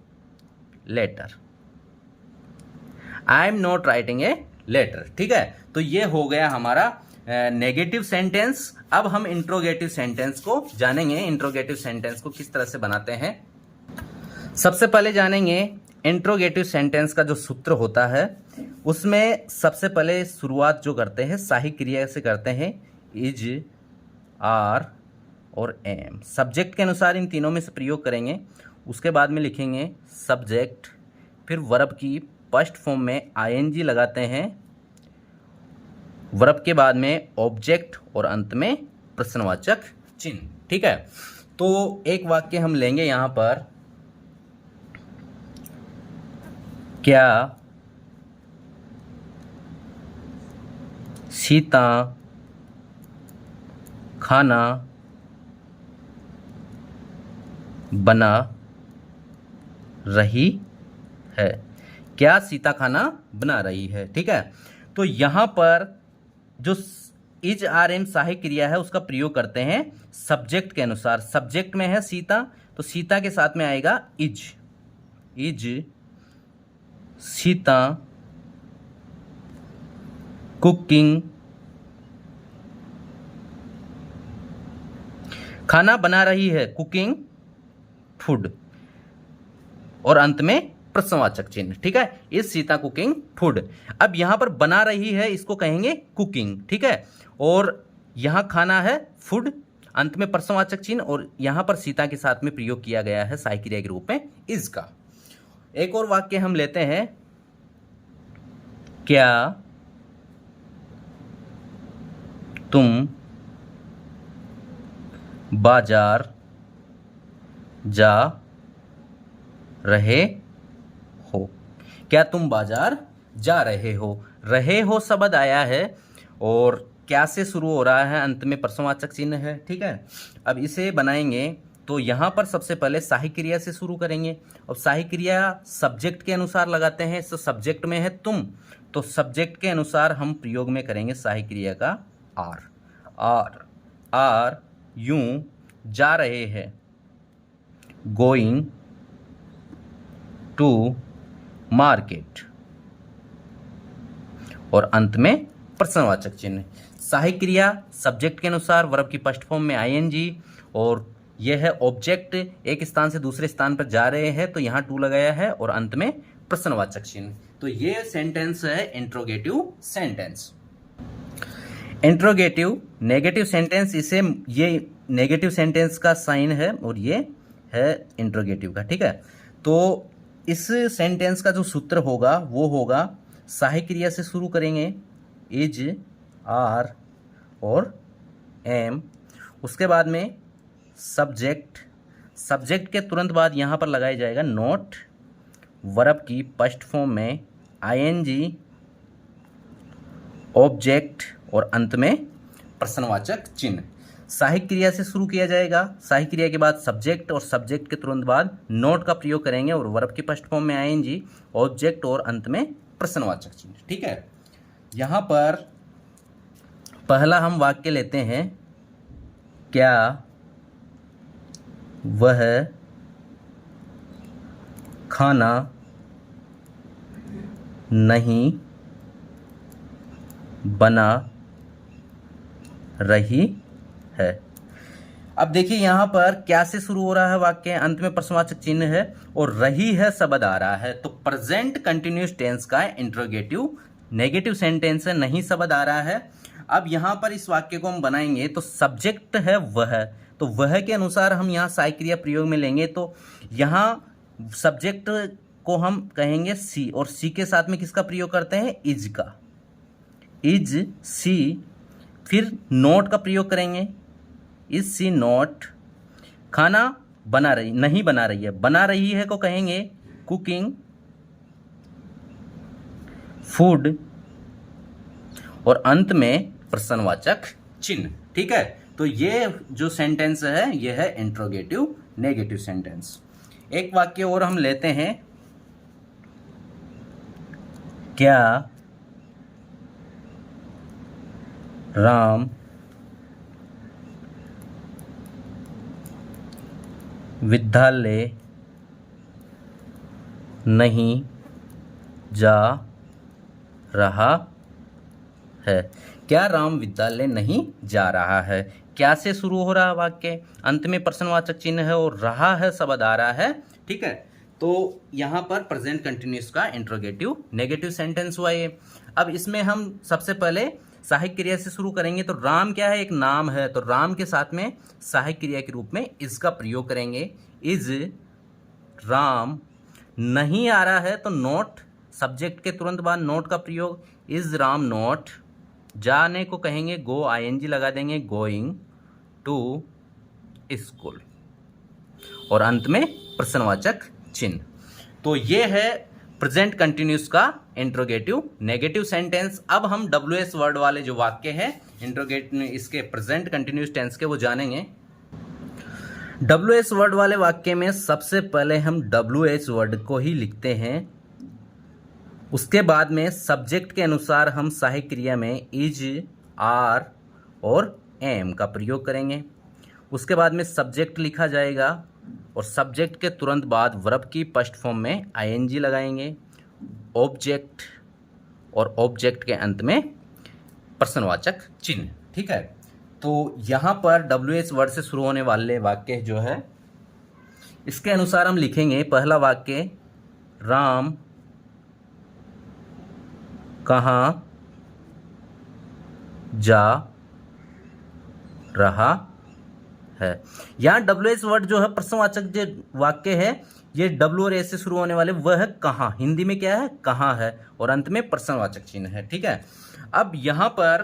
letter. I am not writing a letter. ठीक है, तो ये हो गया हमारा नेगेटिव सेंटेंस। अब हम इंट्रोगेटिव सेंटेंस को जानेंगे, इंट्रोगेटिव सेंटेंस को किस तरह से बनाते हैं। सबसे पहले जानेंगे इंट्रोगेटिव सेंटेंस का जो सूत्र होता है, उसमें सबसे पहले शुरुआत जो करते हैं सहायक क्रिया से करते हैं, इज, आर और एम। सब्जेक्ट के अनुसार इन तीनों में से प्रयोग करेंगे, उसके बाद में लिखेंगे सब्जेक्ट, फिर वर्ब की फर्स्ट फॉर्म में ING लगाते हैं, वर्ब के बाद में ऑब्जेक्ट और अंत में प्रश्नवाचक चिन्ह। ठीक है, तो एक वाक्य हम लेंगे यहां पर, क्या सीता खाना बना रही है। क्या सीता खाना बना रही है। ठीक है, तो यहां पर जो इज, आर, एम सहायक क्रिया है उसका प्रयोग करते हैं सब्जेक्ट के अनुसार। सब्जेक्ट में है सीता, तो सीता के साथ में आएगा इज, सीता कुकिंग, खाना बना रही है, कुकिंग फूड और अंत में प्रश्नवाचक चिन्ह। ठीक है, इज सीता कुकिंग फूड। अब यहां पर बना रही है, इसको कहेंगे कुकिंग। ठीक है, और यहां खाना है फूड, अंत में प्रश्नवाचक चिन्ह, और यहां पर सीता के साथ में प्रयोग किया गया है सहायक क्रिया के रूप में इज का। एक और वाक्य हम लेते हैं, क्या तुम बाजार जा रहे हो। क्या तुम बाजार जा रहे हो। रहे हो शब्द आया है और क्या से शुरू हो रहा है, अंत में प्रश्नवाचक चिन्ह है। ठीक है, अब इसे बनाएंगे तो यहाँ पर सबसे पहले सहायक क्रिया से शुरू करेंगे और सहायक क्रिया सब्जेक्ट के अनुसार लगाते हैं। तो सब्जेक्ट में है तुम, तो सब्जेक्ट के अनुसार हम प्रयोग में करेंगे सहायक क्रिया का आर यूं जा रहे हैं, गोइंग टू मार्केट, और अंत में प्रश्नवाचक चिन्ह। सहायक क्रिया सब्जेक्ट के अनुसार वर्ब की फर्स्ट फॉर्म में आईएनजी, और यह है ऑब्जेक्ट एक स्थान से दूसरे स्थान पर जा रहे हैं तो यहाँ टू लगाया है, और अंत में प्रश्नवाचक चिन्ह। तो ये सेंटेंस है interrogative sentence. Interrogative negative sentence, इसे ये नेगेटिव सेंटेंस का साइन है और ये है इंट्रोगेटिव का। ठीक है, तो इस सेंटेंस का जो सूत्र होगा वो होगा सहायक क्रिया से शुरू करेंगे, इज, आर और एम, उसके बाद में सब्जेक्ट, सब्जेक्ट के तुरंत बाद यहाँ पर लगाया जाएगा नोट, वर्ब की फर्स्ट फॉर्म में आईएनजी, ऑब्जेक्ट और अंत में प्रश्नवाचक चिन्ह। सहायक क्रिया से शुरू किया जाएगा, सहायक क्रिया के बाद सब्जेक्ट और सब्जेक्ट के तुरंत बाद नोट का प्रयोग करेंगे और वर्ब की फर्स्ट फॉर्म में आईएनजी, ऑब्जेक्ट और अंत में प्रश्नवाचक चिन्ह। ठीक है, यहाँ पर पहला हम वाक्य लेते हैं, क्या वह खाना नहीं बना रही है। अब देखिए यहाँ पर क्या से शुरू हो रहा है वाक्य, अंत में प्रश्नवाचक चिन्ह है और रही है शब्द आ रहा है, तो प्रेजेंट कंटिन्यूअस टेंस का इंट्रोगेटिव नेगेटिव सेंटेंस है, नहीं शब्द आ रहा है। अब यहाँ पर इस वाक्य को हम बनाएंगे तो सब्जेक्ट है वह, तो वह के अनुसार हम यहाँ सहायक क्रिया प्रयोग में लेंगे, तो यहाँ सब्जेक्ट को हम कहेंगे सी, और सी के साथ में किसका प्रयोग करते हैं, इज का, इज सी। फिर नोट का प्रयोग करेंगे, इज सी नॉट, खाना बना रही नहीं बना रही है, बना रही है को कहेंगे कुकिंग फूड, और अंत में प्रश्नवाचक चिन्ह। ठीक है, तो ये जो सेंटेंस है ये है इंट्रोगेटिव नेगेटिव सेंटेंस। एक वाक्य और हम लेते हैं, क्या राम विद्यालय नहीं जा रहा है। क्या राम विद्यालय नहीं जा रहा है। क्या से शुरू हो रहा वाक्य, अंत में प्रश्नवाचक चिन्ह है और रहा है शब्द आ रहा है। ठीक है, तो यहाँ पर प्रेजेंट कंटिन्यूअस का इंट्रोगेटिव नेगेटिव सेंटेंस हुआ ये। अब इसमें हम सबसे पहले सहायक क्रिया से शुरू करेंगे, तो राम क्या है, एक नाम है, तो राम के साथ में सहायक क्रिया के रूप में इज का प्रयोग करेंगे, इज राम। नहीं आ रहा है तो नोट, सब्जेक्ट के तुरंत बाद नोट का प्रयोग, इज राम नोट। जाने को कहेंगे गो, आईएनजी लगा देंगे, गोइंग टू स्कूल, और अंत में प्रश्नवाचक चिन्ह। तो ये है प्रेजेंट कंटिन्यूअस का इंट्रोगेटिव नेगेटिव सेंटेंस। अब हम WH वर्ड वाले जो वाक्य है इंट्रोगेटिव इसके प्रेजेंट कंटिन्यूअस टेंस के वो जानेंगे। WH वर्ड वाले वाक्य में सबसे पहले हम WH वर्ड को ही लिखते हैं, उसके बाद में सब्जेक्ट के अनुसार हम सहायक क्रिया में इज, आर और एम का प्रयोग करेंगे। उसके बाद में सब्जेक्ट लिखा जाएगा और सब्जेक्ट के तुरंत बाद वर्ब की फर्स्ट फॉर्म में आईएनजी लगाएंगे, ऑब्जेक्ट और ऑब्जेक्ट के अंत में प्रश्नवाचक चिन्ह। ठीक है, तो यहाँ पर WH वर्ड से शुरू होने वाले वाक्य जो है, इसके अनुसार हम लिखेंगे पहला वाक्य, राम कहाँ जा रहा है। यहाँ WH वर्ड जो है प्रश्नवाचक जो वाक्य है, ये W और S से शुरू होने वाले वह है कहाँ। हिंदी में क्या है, कहाँ है, और अंत में प्रश्नवाचक चिन्ह है। ठीक है, अब यहाँ पर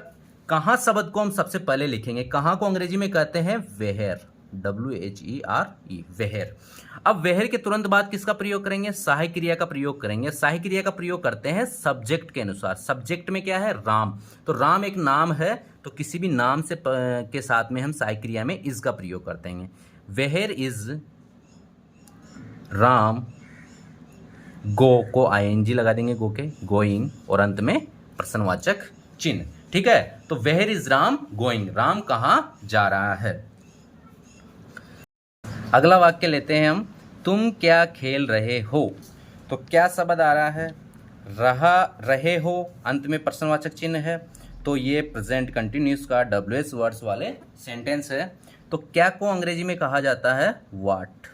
कहाँ शब्द को हम सबसे पहले लिखेंगे। कहाँ को अंग्रेजी में कहते हैं वेयर, WHERE, वेयर। अब वेयर के तुरंत बाद किसका प्रयोग करेंगे, सहायक क्रिया का प्रयोग करेंगे। सहायक क्रिया का प्रयोग करते हैं सब्जेक्ट के अनुसार। सब्जेक्ट में क्या है, राम, तो राम एक नाम है, तो किसी भी नाम से के साथ में हम सहायक क्रिया में इज का प्रयोग करते हैं। वेयर इज राम, गो को ING लगा देंगे, गो के, गोइंग, और अंत में प्रश्नवाचक चिन्ह। ठीक है, तो where is Ram going, Ram कहाँ जा रहा है। अगला वाक्य लेते हैं हम, तुम क्या खेल रहे हो। तो क्या शब्द आ रहा है, रहे हो, अंत में प्रश्नवाचक चिन्ह है, तो ये प्रेजेंट कंटिन्यूस का WH वर्ड्स वाले सेंटेंस है। तो क्या को अंग्रेजी में कहा जाता है व्हाट।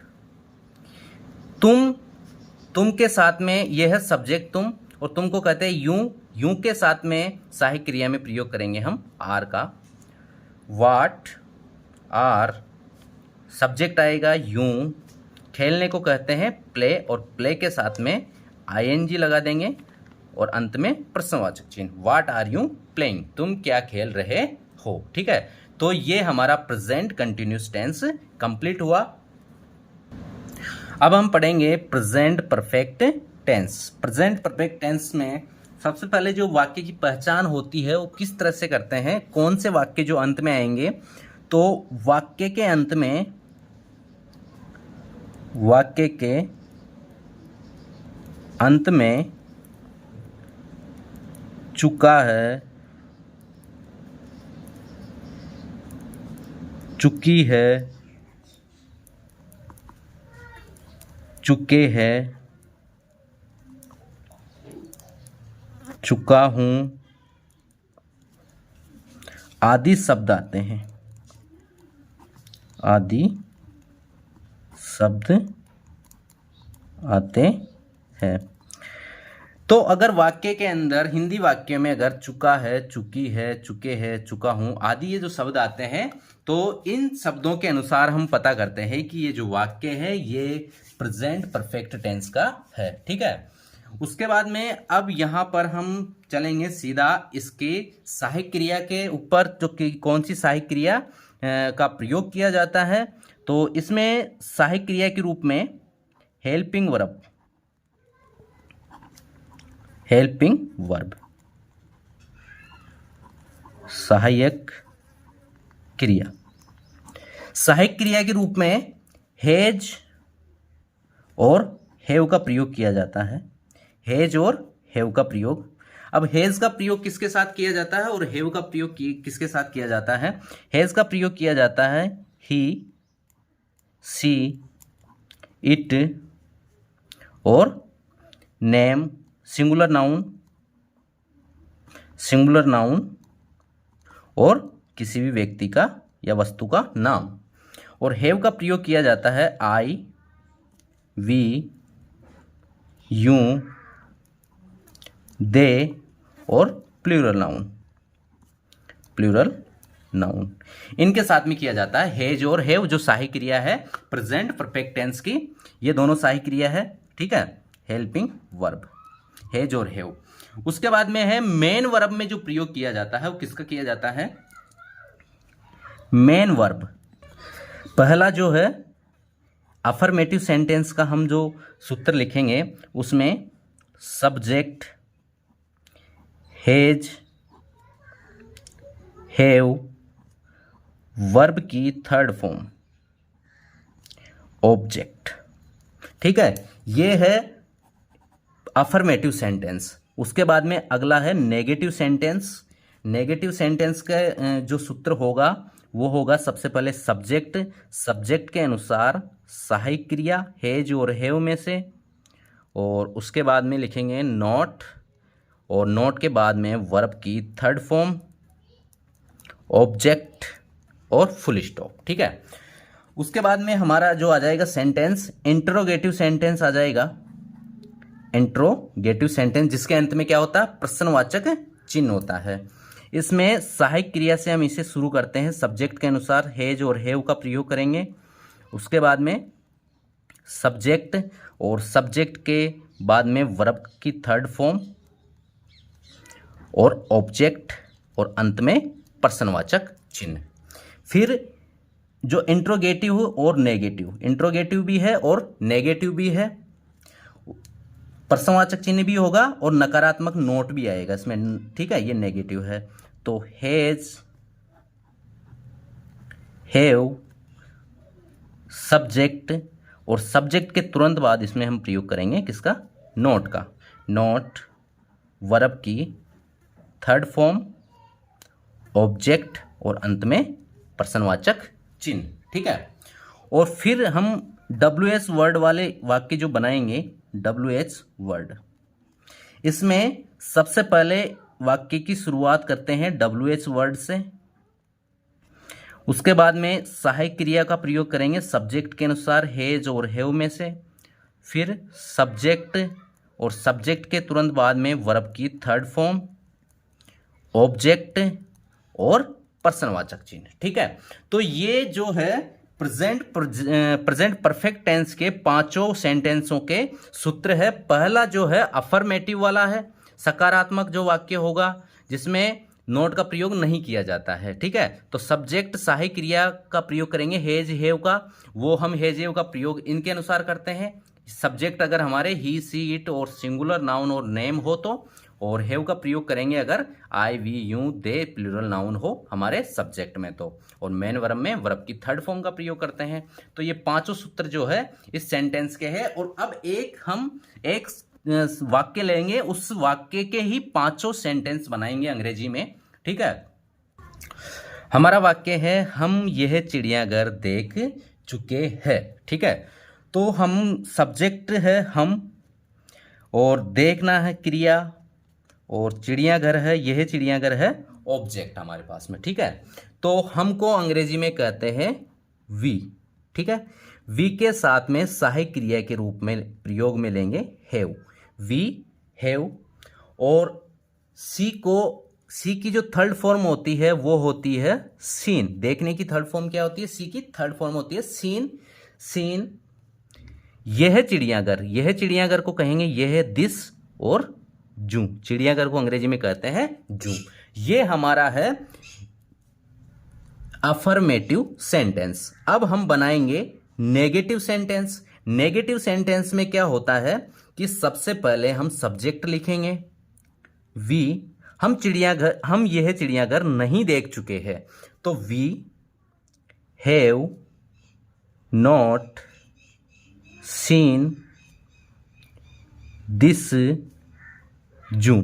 तुम के साथ में यह है सब्जेक्ट तुम, और तुमको कहते हैं यूं के साथ में सहायक क्रिया में प्रयोग करेंगे हम आर का। व्हाट आर, सब्जेक्ट आएगा यूं, खेलने को कहते हैं प्ले, और प्ले के साथ में ING लगा देंगे, और अंत में प्रश्नवाचक चिन्ह, व्हाट आर यू प्लेइंग, तुम क्या खेल रहे हो। ठीक है, तो ये हमारा प्रेजेंट कंटिन्यूस टेंस कंप्लीट हुआ। अब हम पढ़ेंगे present perfect tense. Present perfect tense में सबसे पहले जो वाक्य की पहचान होती है वो किस तरह से करते हैं, कौन से वाक्य जो अंत में आएंगे। तो वाक्य के अंत में चुका है, चुकी है, चुके हैं, चुका हूं आदि शब्द आते हैं, आदि शब्द आते हैं। तो अगर वाक्य के अंदर, हिंदी वाक्य में अगर चुका है, चुकी है, चुके हैं, चुका हूं आदि ये जो शब्द आते हैं, तो इन शब्दों के अनुसार हम पता करते हैं कि ये जो वाक्य है ये प्रेजेंट परफेक्ट टेंस का है। ठीक है, उसके बाद में अब यहाँ पर हम चलेंगे सीधा इसके सहायक क्रिया के ऊपर, जो कि कौन सी सहायक क्रिया का प्रयोग किया जाता है। तो इसमें सहायक क्रिया के रूप में हेल्पिंग वर्ब, हेल्पिंग वर्ब, सहायक क्रिया, सहायक क्रिया के रूप में हैज और हैव का प्रयोग किया जाता है। हैज और हैव का प्रयोग, अब हैज का प्रयोग किसके साथ किया जाता है और हैव का प्रयोग किसके साथ किया जाता है। हैज का प्रयोग किया जाता है ही, सी, इट और नेम, सिंगुलर नाउन और किसी भी व्यक्ति का या वस्तु का नाम। और हैव का प्रयोग किया जाता है आई, वी, यू, दे और प्लूरल नाउन, इनके साथ में किया जाता है। हैज और हैव जो सहायक क्रिया है प्रेजेंट परफेक्ट टेंस की, ये दोनों सहायक क्रिया है। ठीक है, हेल्पिंग वर्ब, हैज और हैव। उसके बाद में है मेन वर्ब में जो प्रयोग किया जाता है वो किसका किया जाता है, मेन वर्ब। पहला जो है अफर्मेटिव सेंटेंस का हम जो सूत्र लिखेंगे उसमें सब्जेक्ट, हैज, हैव, वर्ब की थर्ड फॉर्म ऑब्जेक्ट। ठीक है, ये है अफर्मेटिव सेंटेंस। उसके बाद में अगला है नेगेटिव सेंटेंस। नेगेटिव सेंटेंस का जो सूत्र होगा वो होगा सबसे पहले सब्जेक्ट के अनुसार सहायक क्रिया हैज और हैव में से, और उसके बाद में लिखेंगे नॉट, और नॉट के बाद में वर्ब की थर्ड फॉर्म ऑब्जेक्ट और फुल स्टॉप। ठीक है, उसके बाद में हमारा जो आ जाएगा सेंटेंस, इंट्रोगेटिव सेंटेंस आ जाएगा। इंट्रोगेटिव सेंटेंस जिसके अंत में क्या होता है, प्रश्नवाचक चिन्ह होता है। इसमें सहायक क्रिया से हम इसे शुरू करते हैं, सब्जेक्ट के अनुसार हैज और हैव का प्रयोग करेंगे। उसके बाद में सब्जेक्ट और सब्जेक्ट के बाद में वर्ब की थर्ड फॉर्म और ऑब्जेक्ट और अंत में प्रश्नवाचक चिन्ह। फिर जो इंट्रोगेटिव और नेगेटिव, इंट्रोगेटिव भी है और नेगेटिव भी है, प्रश्नवाचक चिन्ह भी होगा और नकारात्मक नोट भी आएगा इसमें, ठीक है, ये नेगेटिव है। तो हैज, हैव, सब्जेक्ट और सब्जेक्ट के तुरंत बाद इसमें हम प्रयोग करेंगे किसका, नोट का। नोट, वर्ब की थर्ड फॉर्म, ऑब्जेक्ट और अंत में प्रश्नवाचक चिन्ह, ठीक है। और फिर हम WH वर्ड वाले वाक्य जो बनाएंगे, WH वर्ड, इसमें सबसे पहले वाक्य की शुरुआत करते हैं WH वर्ड से। उसके बाद में सहायक क्रिया का प्रयोग करेंगे सब्जेक्ट के अनुसार हैज और हैव में से। फिर सब्जेक्ट और सब्जेक्ट के तुरंत बाद में वर्ब की थर्ड फॉर्म, ऑब्जेक्ट और प्रश्नवाचक चिन्ह, ठीक है। तो ये जो है प्रेजेंट परफेक्ट टेंस के पांचों सेंटेंसों के सूत्र है। पहला जो है अफर्मेटिव वाला है, सकारात्मक जो वाक्य होगा जिसमें नोट का प्रयोग नहीं किया जाता है, ठीक है। तो सब्जेक्ट सहायक क्रिया का प्रयोग करेंगे हैज हैव का, वो हम हैज हैव का प्रयोग इनके अनुसार करते हैं। सब्जेक्ट अगर हमारे ही, सी, इट और सिंगुलर नाउन और नेम हो तो, और हैव का प्रयोग करेंगे अगर I, we, you, they plural noun हो हमारे सब्जेक्ट में तो, और मेन वर्ब में वर्ब की थर्ड फॉर्म का प्रयोग करते हैं। तो ये पांचों सूत्र जो है इस सेंटेंस के हैं। और अब हम एक वाक्य लेंगे, उस वाक्य के ही पांचों सेंटेंस बनाएंगे अंग्रेजी में, ठीक है। हमारा वाक्य है हम यह चिड़ियाघर देख चुके हैं, ठीक है। तो हम, सब्जेक्ट है हम, और देखना है क्रिया, और चिड़ियाघर है, यह चिड़ियाघर है ऑब्जेक्ट हमारे पास में, ठीक है। तो हमको अंग्रेजी में कहते हैं वी, ठीक है। वी के साथ में सहायक क्रिया के रूप में प्रयोग में लेंगे हैव, वी हैव। और सी की जो थर्ड फॉर्म होती है वो होती है सीन। देखने की थर्ड फॉर्म क्या होती है, सी की थर्ड फॉर्म होती है सीन, सीन। यह चिड़ियाघर, यह चिड़ियाघर को कहेंगे यह, दिस और जू, चिड़ियाघर को अंग्रेजी में कहते हैं जू। ये हमारा है अफर्मेटिव सेंटेंस। अब हम बनाएंगे नेगेटिव सेंटेंस। नेगेटिव सेंटेंस में क्या होता है कि सबसे पहले हम सब्जेक्ट लिखेंगे वी, हम यह चिड़ियाघर नहीं देख चुके हैं, तो we have not seen this zoo.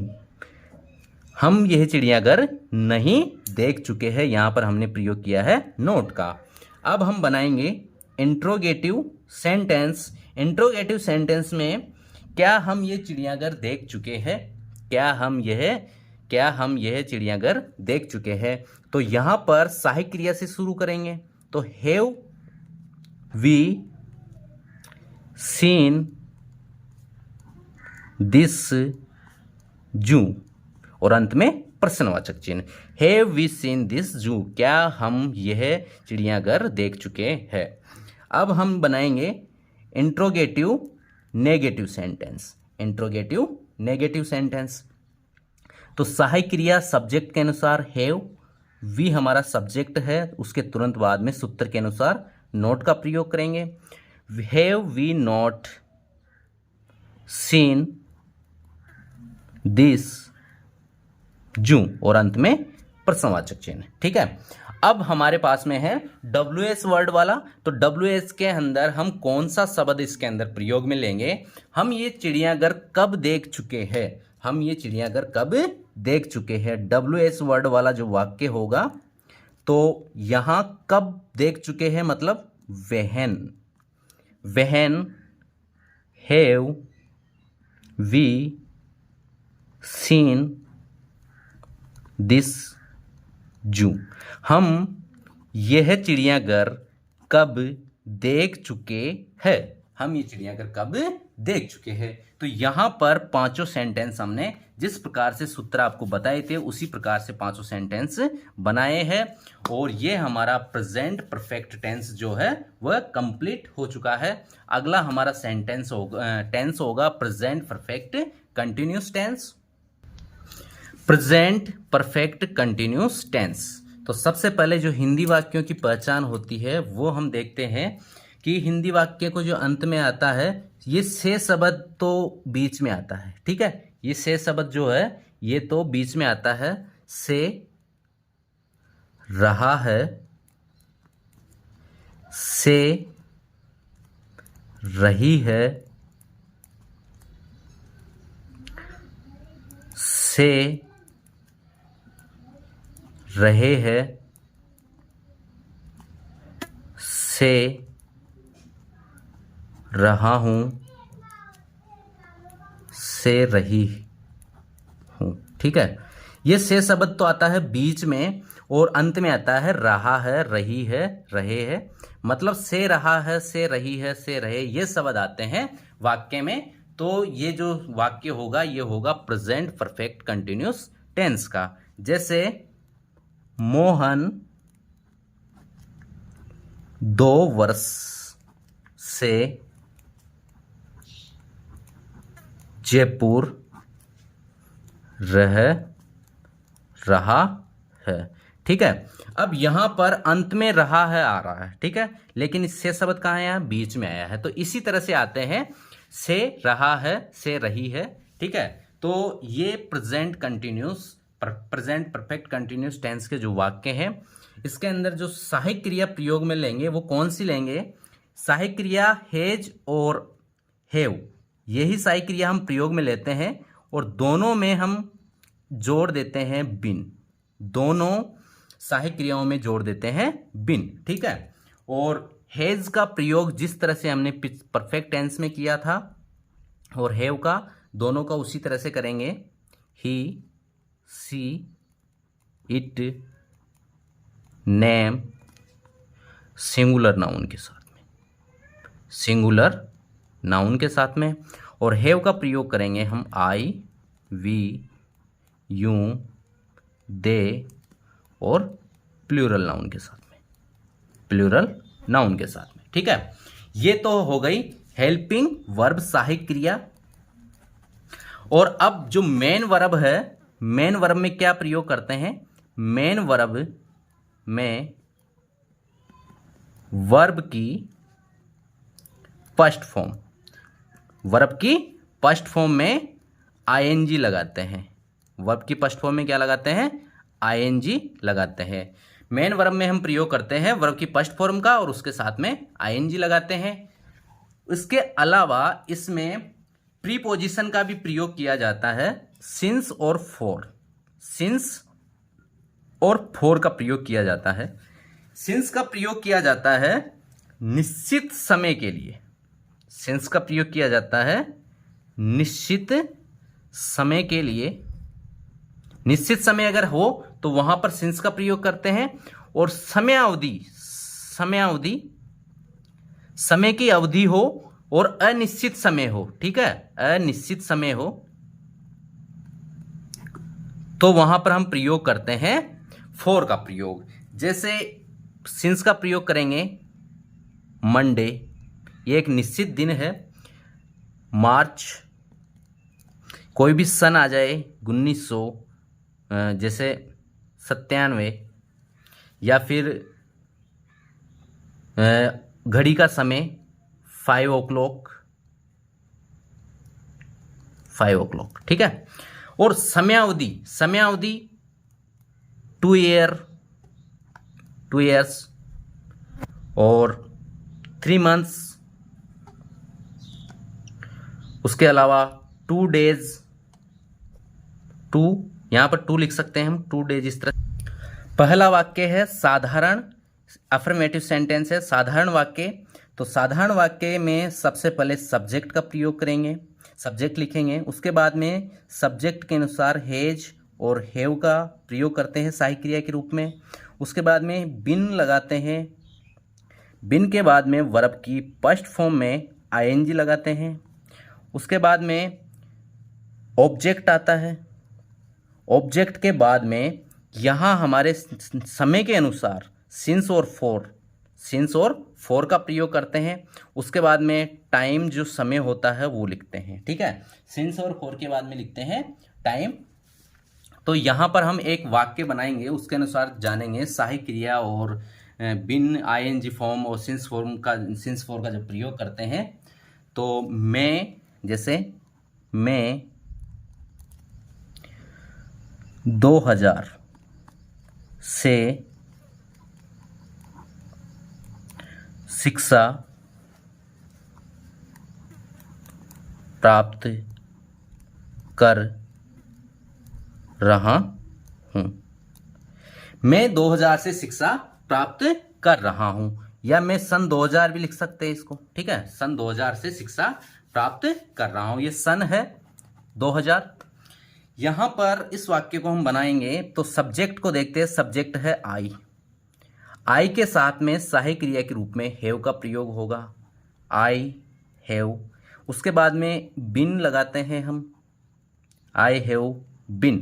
हम यह चिड़ियाघर नहीं देख चुके हैं, यहां पर हमने प्रयोग किया है नोट का। अब हम बनाएंगे इंट्रोगेटिव सेंटेंस। इंट्रोगेटिव सेंटेंस में क्या हम ये चिड़ियाघर देख चुके हैं, क्या हम यह चिड़ियाघर देख चुके हैं। तो यहां पर सहायक क्रिया से शुरू करेंगे, तो have we seen this zoo, और अंत में प्रश्नवाचक चिन्ह, हैव वी सीन दिस जू, क्या हम यह चिड़ियाघर देख चुके हैं। अब हम बनाएंगे interrogative negative sentence. Interrogative negative sentence, तो सहायक क्रिया सब्जेक्ट के अनुसार हैव, वी हमारा सब्जेक्ट है, उसके तुरंत बाद में सूत्र के अनुसार नोट का प्रयोग करेंगे। Have we not seen this zoo, और अंत में प्रश्नवाचक चिन्ह, ठीक है। अब हमारे पास में है WH वर्ड वाला, तो WH के अंदर हम कौन सा शब्द इसके अंदर प्रयोग में लेंगे, हम ये चिड़ियाघर कब देख चुके हैं, हम ये चिड़ियाघर कब देख चुके हैं। WH वर्ड वाला जो वाक्य होगा, तो यहां कब देख चुके हैं मतलब when, when have we seen this zoo, हम यह चिड़ियाघर कब देख चुके हैं, हम ये चिड़ियाघर कब देख चुके हैं। तो यहाँ पर पांचों सेंटेंस हमने जिस प्रकार से सूत्र आपको बताए थे उसी प्रकार से पांचों सेंटेंस बनाए हैं और ये हमारा प्रेजेंट परफेक्ट टेंस जो है वह कंप्लीट हो चुका है। अगला हमारा टेंस होगा present perfect continuous tense. Present perfect continuous tense. तो सबसे पहले जो हिंदी वाक्यों की पहचान होती है वो हम देखते हैं कि हिंदी वाक्य को जो अंत में आता है ये से शब्द तो बीच में आता है, ठीक है। ये से शब्द जो है ये तो बीच में आता है। से रहा है, से रही है, से रहे हैं, से रहा हूं, से रही हूं, ठीक है। ये से शब्द तो आता है बीच में और अंत में आता है रहा है, रही है, रहे हैं। मतलब से रहा है, से रही है, से रहे, ये शब्द आते हैं वाक्य में। तो ये जो वाक्य होगा ये होगा प्रेजेंट परफेक्ट कंटिन्यूस टेंस का। जैसे मोहन 2 वर्ष से जयपुर रह रहा है, ठीक है। अब यहां पर अंत में रहा है आ रहा है, ठीक है, लेकिन इससे शब्द कहाँ है, बीच में आया है। तो इसी तरह से आते हैं से रहा है, से रही है, ठीक है। तो ये प्रेजेंट परफेक्ट कंटिन्यूस टेंस के जो वाक्य हैं इसके अंदर जो सहायक क्रिया प्रयोग में लेंगे वो कौन सी लेंगे, सहायक क्रिया हैज और हैव, यही सहायक क्रिया हम प्रयोग में लेते हैं और दोनों में हम जोड़ देते हैं बिन, दोनों सहायक क्रियाओं में जोड़ देते हैं बिन, ठीक है। और हैज का प्रयोग जिस तरह से हमने परफेक्ट टेंस में किया था और हैव का दोनों का उसी तरह से करेंगे। ही, she, it, name, singular noun के साथ में, सिंगुलर नाउन के साथ में। और हैव का प्रयोग करेंगे हम आई, वी, यू, दे और प्लूरल नाउन के साथ में, प्लूरल नाउन के साथ में, ठीक है। ये तो हो गई हेल्पिंग वर्ब सहायक क्रिया। और अब जो मेन वर्ब है, मेन वर्ब में क्या प्रयोग करते हैं, मेन वर्ब में वर्ब की फर्स्ट फॉर्म, वर्ब की फर्स्ट फॉर्म में आईएनजी लगाते हैं। वर्ब की फर्स्ट फॉर्म में क्या लगाते हैं, आईएनजी लगाते हैं। मेन वर्ब में हम प्रयोग करते हैं वर्ब की फर्स्ट फॉर्म का और उसके साथ में आईएनजी लगाते हैं। इसके अलावा इसमें प्रीपोजिशन का भी प्रयोग किया जाता है, सिंस और फॉर, सिंस और फॉर का प्रयोग किया जाता है। सिंस का प्रयोग किया जाता है निश्चित समय के लिए, सिंस का प्रयोग किया जाता है निश्चित समय के लिए। निश्चित समय अगर हो तो वहां पर सिंस का प्रयोग करते हैं और समयावधि, समय की अवधि हो और अनिश्चित समय हो, ठीक है, अनिश्चित समय हो तो वहां पर हम प्रयोग करते हैं फॉर का प्रयोग। जैसे सिंस का प्रयोग करेंगे मंडे, ये एक निश्चित दिन है, मार्च, कोई भी सन आ जाए 1900 जैसे 97 या फिर घड़ी का समय 5 o'clock, ठीक है। और समयावधि 2 years और 3 months, उसके अलावा 2 days, 2 यहां पर 2 लिख सकते हैं हम, 2 days इस तरह। पहला वाक्य है साधारण, अफर्मेटिव सेंटेंस है साधारण वाक्य। तो साधारण वाक्य में सबसे पहले सब्जेक्ट का प्रयोग करेंगे, सब्जेक्ट लिखेंगे, उसके बाद में सब्जेक्ट के अनुसार हैज और हैव का प्रयोग करते हैं सहायक क्रिया के रूप में। उसके बाद में बिन लगाते हैं, बिन के बाद में वर्ब की फर्स्ट फॉर्म में आईएनजी लगाते हैं। उसके बाद में ऑब्जेक्ट आता है। ऑब्जेक्ट के बाद में यहाँ हमारे समय के अनुसार सिंस और फॉर का प्रयोग करते हैं। उसके बाद में टाइम जो समय होता है वो लिखते हैं। ठीक है, सिंस और फॉर के बाद में लिखते हैं टाइम। तो यहाँ पर हम एक वाक्य बनाएंगे, उसके अनुसार जानेंगे सहायक क्रिया और बिन आईएनजी फॉर्म और सिंस फॉर का जब प्रयोग करते हैं तो मैं, जैसे मैं 2000 से शिक्षा प्राप्त कर रहा हूँ। मैं 2000 से शिक्षा प्राप्त कर रहा हूँ, या मैं सन 2000 भी लिख सकते हैं इसको। ठीक है, सन 2000 से शिक्षा प्राप्त कर रहा हूँ, ये सन है 2000। यहाँ पर इस वाक्य को हम बनाएंगे तो सब्जेक्ट को देखते हैं। सब्जेक्ट है आई के साथ में सहायक क्रिया के रूप में हैव का प्रयोग होगा, आई हैव। उसके बाद में बिन लगाते हैं हम, आई हैव बिन।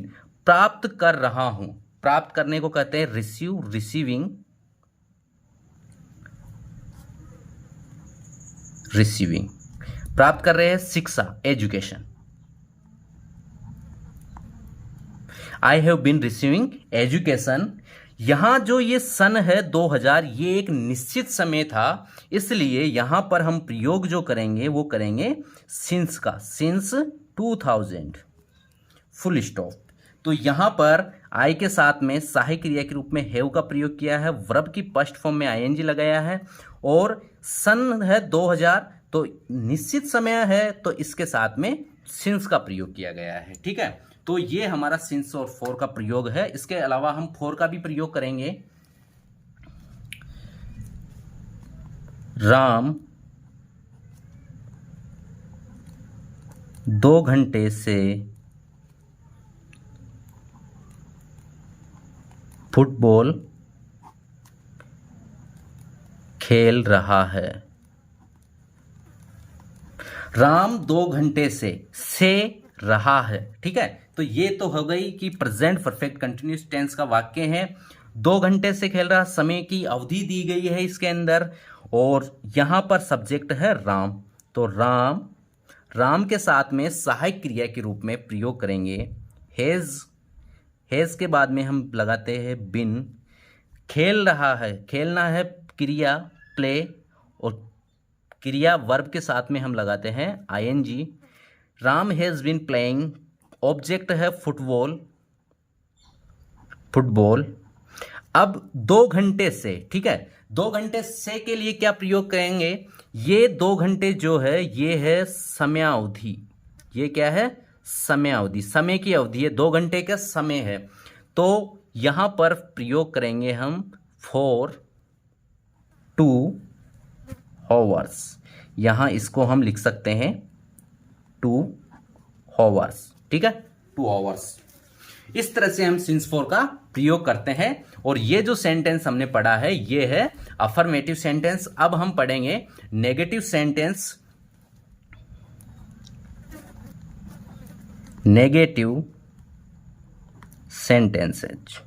प्राप्त कर रहा हूं, प्राप्त करने को कहते हैं रिसीविंग। प्राप्त कर रहे हैं शिक्षा, education. I have been receiving education. यहां जो ये सन है 2000, ये एक निश्चित समय था, इसलिए यहां पर हम प्रयोग जो करेंगे वो करेंगे सिंस का, सिंस 2000 फुल स्टॉप। तो यहां पर आई के साथ में सहायक क्रिया के रूप में हैव का प्रयोग किया है, वर्ब की फर्स्ट फॉर्म में आईएनजी लगाया है, और सन है 2000 तो निश्चित समय है, तो इसके साथ में सिंस का प्रयोग किया गया है। ठीक है, तो ये हमारा सिंस और फॉर का प्रयोग है। इसके अलावा हम फॉर का भी प्रयोग करेंगे। राम 2 घंटे से फुटबॉल खेल रहा है। राम 2 घंटे से रहा है। ठीक है, तो ये तो हो गई कि प्रेजेंट परफेक्ट कंटिन्यूअस टेंस का वाक्य है। 2 घंटे से खेल रहा, समय की अवधि दी गई है इसके अंदर, और यहां पर सब्जेक्ट है राम। तो राम के साथ में सहायक क्रिया के रूप में प्रयोग करेंगे हैज के बाद में हम लगाते हैं बिन। खेल रहा है, खेलना है क्रिया प्ले, और क्रिया वर्ब के साथ में हम लगाते हैं ING. Ram has been playing, object है फुटबॉल। अब 2 घंटे से, ठीक है, 2 घंटे से के लिए क्या प्रयोग करेंगे? ये 2 घंटे जो है ये है समयावधि। ये क्या है? समयावधि, समय की अवधि है, 2 घंटे का समय है। तो यहां पर प्रयोग करेंगे हम फॉर 2 hours। यहां इसको हम लिख सकते हैं 2 hours। ठीक है, 2 hours। इस तरह से हम सिंस फॉर का प्रयोग करते हैं। और ये जो सेंटेंस हमने पढ़ा है ये है अफर्मेटिव सेंटेंस। अब हम पढ़ेंगे नेगेटिव सेंटेंस। नेगेटिव सेंटेंसेज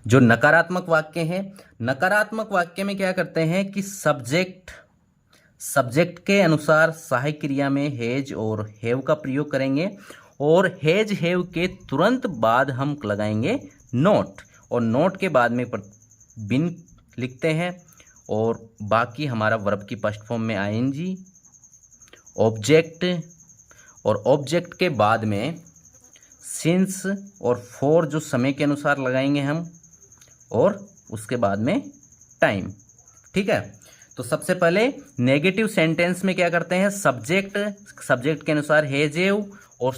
जो नकारात्मक वाक्य हैं। नकारात्मक वाक्य में क्या करते हैं कि सब्जेक्ट के अनुसार सहायक क्रिया में हैज और हैव का प्रयोग करेंगे, और हैज हैव के तुरंत बाद हम लगाएंगे नॉट, और नॉट के बाद में बिन लिखते हैं, और बाकी हमारा वर्ब की फर्स्ट फॉर्म में आईएनजी, ऑब्जेक्ट, और ऑब्जेक्ट के बाद में सिंस और फॉर जो समय के अनुसार लगाएंगे हम, और उसके बाद में टाइम। ठीक है, तो सबसे पहले नेगेटिव सेंटेंस में क्या करते हैं? सब्जेक्ट के अनुसार हैज हैव, और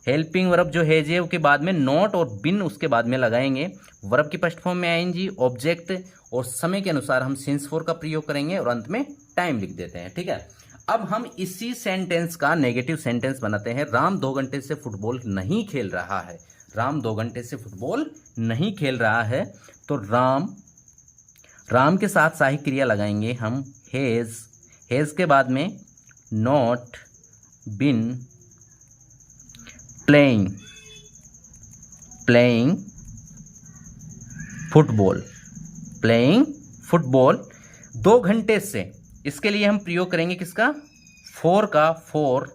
हेल्पिंग वर्ब जो हैज हैव के बाद में नॉट और बिन उसके बाद में लगाएंगे। वर्ब की फर्स्ट फॉर्म में आएंगी, ऑब्जेक्ट, और समय के अनुसार हम सिंस फॉर का प्रयोग करेंगे, और अंत में टाइम लिख देते हैं। ठीक है, अब हम इसी सेंटेंस का नेगेटिव सेंटेंस बनाते हैं। राम 2 घंटे से फुटबॉल नहीं खेल रहा है। राम 2 घंटे से फुटबॉल नहीं खेल रहा है। तो राम के साथ सहायक क्रिया लगाएंगे हम हैज़, हैज़ के बाद में not been playing, playing football, playing football 2 घंटे से। इसके लिए हम प्रयोग करेंगे किसका, फॉर का, फॉर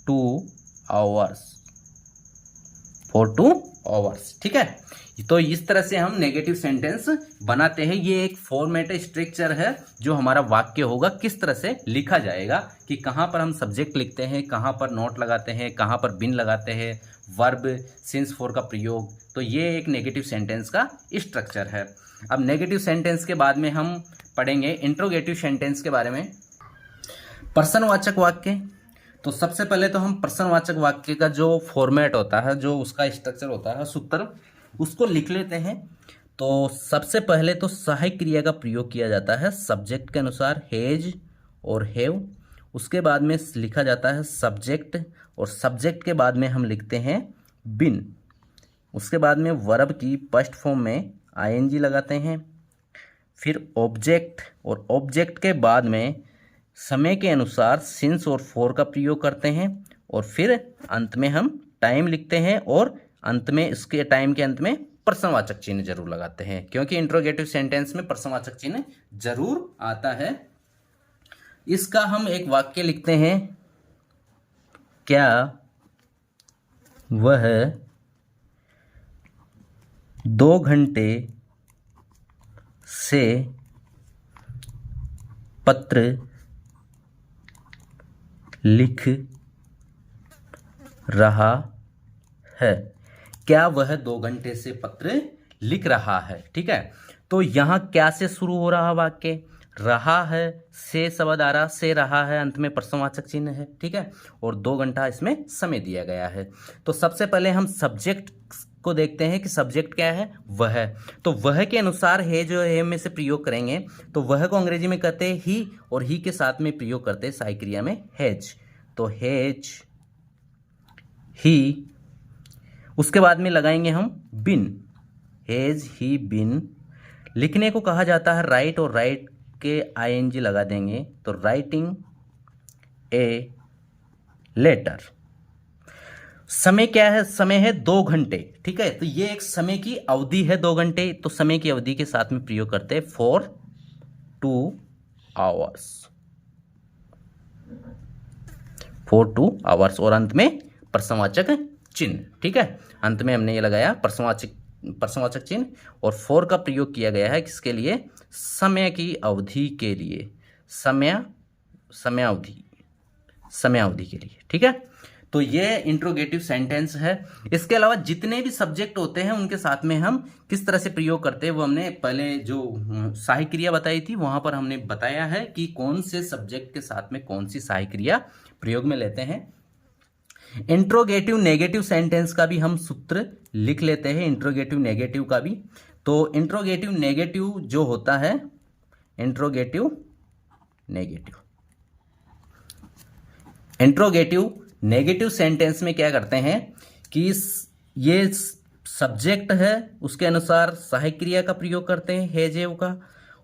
2 आवर्स, फॉर 2 आवर्स। ठीक है, तो इस तरह से हम नेगेटिव सेंटेंस बनाते हैं। ये एक फॉर्मेट स्ट्रक्चर है जो हमारा वाक्य होगा, किस तरह से लिखा जाएगा कि कहाँ पर हम सब्जेक्ट लिखते हैं, कहाँ पर नॉट लगाते हैं, कहाँ पर बिन लगाते हैं, वर्ब सिंस फॉर का प्रयोग। तो ये एक नेगेटिव सेंटेंस का स्ट्रक्चर है। अब नेगेटिव सेंटेंस के बाद में हम पढ़ेंगे इंट्रोगेटिव सेंटेंस के बारे में। प्रश्नवाचक वाक्य, तो सबसे पहले तो हम प्रश्नवाचक वाक्य का जो फॉर्मेट होता है, जो उसका स्ट्रक्चर होता है, सूत्र, उसको लिख लेते हैं। तो सबसे पहले तो सहायक क्रिया का प्रयोग किया जाता है सब्जेक्ट के अनुसार, हैज और हैव। उसके बाद में लिखा जाता है सब्जेक्ट, और सब्जेक्ट के बाद में हम लिखते हैं बिन। उसके बाद में वर्ब की फर्स्ट फॉर्म में आईएनजी लगाते हैं, फिर ऑब्जेक्ट, और ऑब्जेक्ट के बाद में समय के अनुसार सिंस और फॉर का प्रयोग करते हैं, और फिर अंत में हम टाइम लिखते हैं, और अंत में इसके टाइम के अंत में प्रश्नवाचक चिन्ह जरूर लगाते हैं, क्योंकि इंट्रोगेटिव सेंटेंस में प्रश्नवाचक चिन्ह जरूर आता है। इसका हम एक वाक्य लिखते हैं, क्या वह 2 घंटे से पत्र लिख रहा है, क्या वह 2 घंटे से पत्र लिख रहा है। ठीक है, तो यहाँ क्या से शुरू हो रहा वाक्य, रहा है, से शब्द आ रहा, से रहा है, अंत में प्रश्नवाचक चिन्ह है। ठीक है, और 2 घंटा इसमें समय दिया गया है। तो सबसे पहले हम सब्जेक्ट को देखते हैं कि सब्जेक्ट क्या है, वह। तो वह के अनुसार है जो है में से प्रयोग करेंगे, तो वह को अंग्रेजी में कहते हैं ही, और ही के साथ में प्रयोग करते हैं सहायक क्रिया में हैज। तो हैज, ही। उसके बाद में लगाएंगे हम बिन, हैज ही बिन। लिखने को कहा जाता है राइट, और राइट के आईएनजी लगा देंगे, तो राइटिंग ए लेटर। समय क्या है, समय है 2 घंटे। ठीक है, तो ये एक समय की अवधि है 2 घंटे, तो समय की अवधि के साथ में प्रयोग करते हैं फॉर 2 आवर्स, फॉर 2 आवर्स, और अंत में प्रश्नवाचक चिन्ह। ठीक है, अंत में हमने ये लगाया प्रश्नवाचक चिन्ह, और फॉर का प्रयोग किया गया है किसके लिए, समय की अवधि के लिए, समयावधि के लिए। ठीक है, तो ये इंट्रोगेटिव सेंटेंस है। इसके अलावा जितने भी सब्जेक्ट होते हैं उनके साथ में हम किस तरह से प्रयोग करते हैं, वो हमने पहले जो सहायक क्रिया बताई थी वहां पर हमने बताया है कि कौन से सब्जेक्ट के साथ में कौन सी सहायक क्रिया प्रयोग में लेते हैं। इंट्रोगेटिव नेगेटिव सेंटेंस का भी हम सूत्र लिख लेते हैं, इंट्रोगेटिव नेगेटिव का भी। तो इंट्रोगेटिव नेगेटिव जो होता है, इंट्रोगेटिव नेगेटिव सेंटेंस में क्या करते हैं कि ये सब्जेक्ट है, उसके अनुसार सहायक क्रिया का प्रयोग करते हैं हैज हैव का,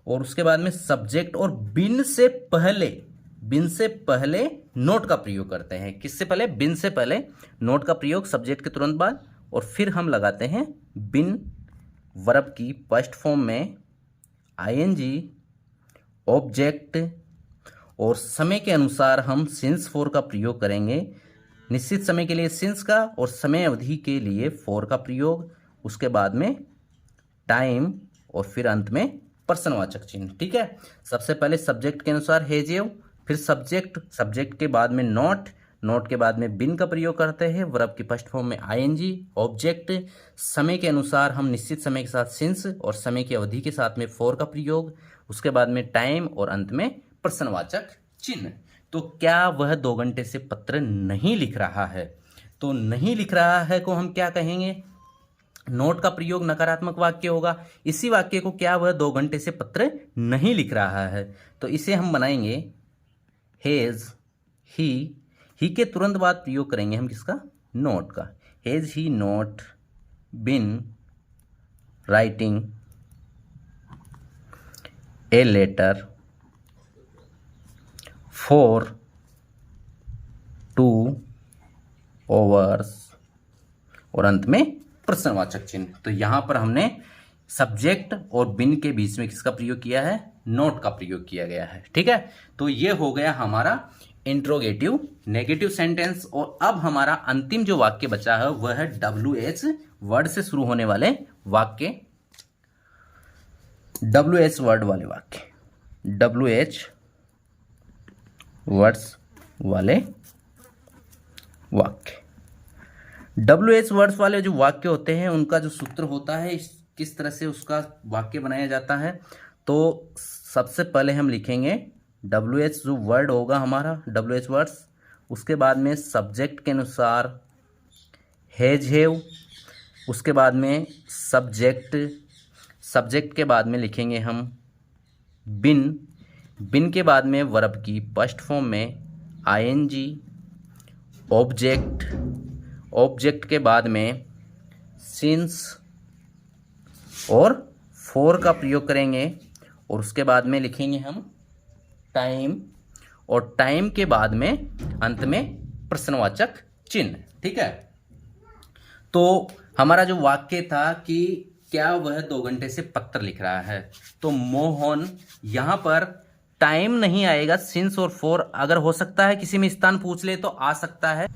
और उसके बाद में सब्जेक्ट और बिन से पहले नोट का प्रयोग करते हैं। किससे पहले, बिन से पहले नोट का प्रयोग सब्जेक्ट के तुरंत बाद, और फिर हम लगाते हैं बिन, वर्ब की फर्स्ट फॉर्म में आईएनजी, ऑब्जेक्ट, और समय के अनुसार हम सिंस फॉर का प्रयोग करेंगे। निश्चित समय के लिए सिंस का, और समय अवधि के लिए फॉर का प्रयोग। उसके बाद में टाइम, और फिर अंत में प्रश्नवाचक चिन्ह। ठीक है, सबसे पहले सब्जेक्ट के अनुसार हैज हैव, फिर सब्जेक्ट के बाद में नोट के बाद में बिन का प्रयोग करते हैं, वर्ब की फर्स्ट फॉर्म में आईएनजी, ऑब्जेक्ट, समय के अनुसार हम निश्चित समय के साथ सिंस, और समय की अवधि के साथ में फॉर का प्रयोग। उसके बाद में टाइम, और अंत में प्रश्नवाचक चिन्ह। तो क्या वह 2 घंटे से पत्र नहीं लिख रहा है, तो नहीं लिख रहा है को हम क्या कहेंगे, नोट का प्रयोग नकारात्मक वाक्य होगा। इसी वाक्य को क्या वह 2 घंटे से पत्र नहीं लिख रहा है, तो इसे हम बनाएंगे हैज ही के तुरंत बाद प्रयोग करेंगे हम किसका, नोट का। Has he not been writing a letter for 2 hours और अंत में प्रश्नवाचक चिन्ह। तो यहां पर हमने सब्जेक्ट और बिन के बीच में किसका प्रयोग किया है? नोट का प्रयोग किया गया है। ठीक है, तो ये हो गया हमारा इंट्रोगेटिव नेगेटिव सेंटेंस। और अब हमारा अंतिम जो वाक्य बचा है वह है WH वर्ड से शुरू होने वाले वाक्य, WH वर्ड वाले वाक्य, WH वर्ड्स वाले वाक्य। WH वर्ड्स वाले जो वाक्य होते हैं उनका जो सूत्र होता है, किस तरह से उसका वाक्य बनाया जाता है। तो सबसे पहले हम लिखेंगे WH जो वर्ड होगा हमारा, WH वर्ड्स, उसके बाद में सब्जेक्ट के अनुसार हैज हैव, उसके बाद में सब्जेक्ट के बाद में लिखेंगे हम बिन के बाद में वर्ब की फर्स्ट फॉर्म में ING, ऑब्जेक्ट के बाद में सिंस और फॉर का प्रयोग करेंगे। और उसके बाद में लिखेंगे हम टाइम, और टाइम के बाद में अंत में प्रश्नवाचक चिन्ह। ठीक है, तो हमारा जो वाक्य था कि क्या वह 2 घंटे से पत्र लिख रहा है, तो मोहन, यहां पर टाइम नहीं आएगा, सिंस और फॉर अगर हो सकता है किसी में स्थान पूछ ले तो आ सकता है।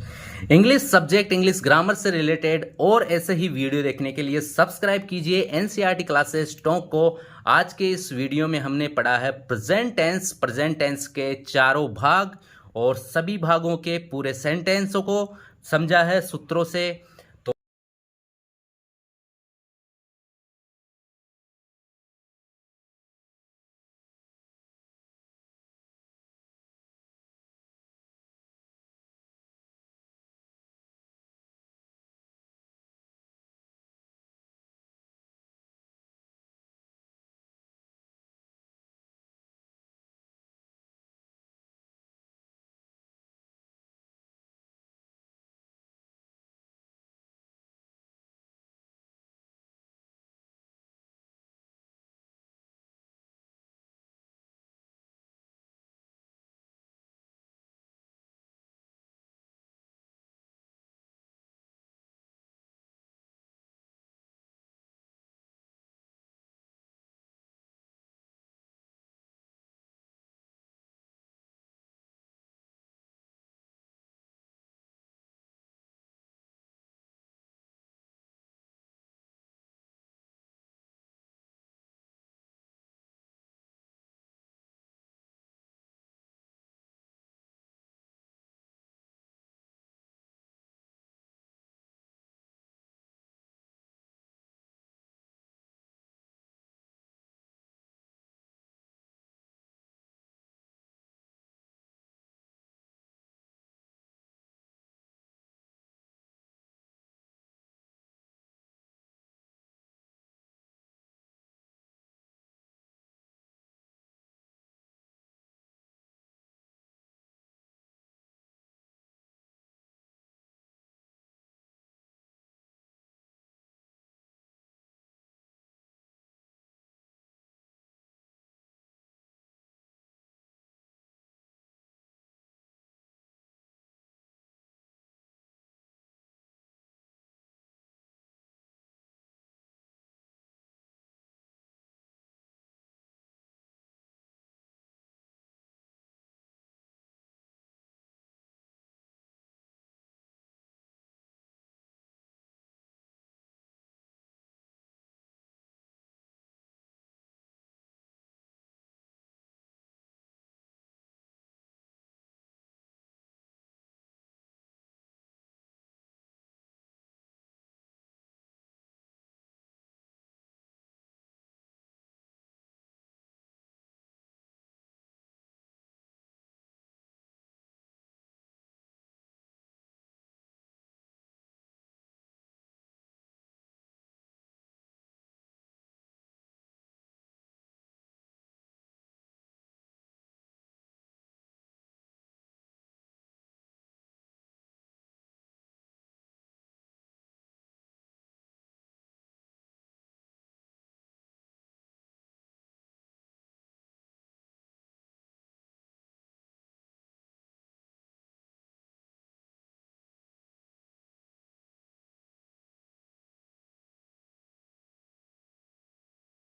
इंग्लिश सब्जेक्ट, इंग्लिश ग्रामर से रिलेटेड और ऐसे ही वीडियो देखने के लिए सब्सक्राइब कीजिए NCERT क्लासेस टोंक को। आज के इस वीडियो में हमने पढ़ा है प्रेजेंट टेंस के चारों भाग और सभी भागों के पूरे सेंटेंसों को समझा है सूत्रों से।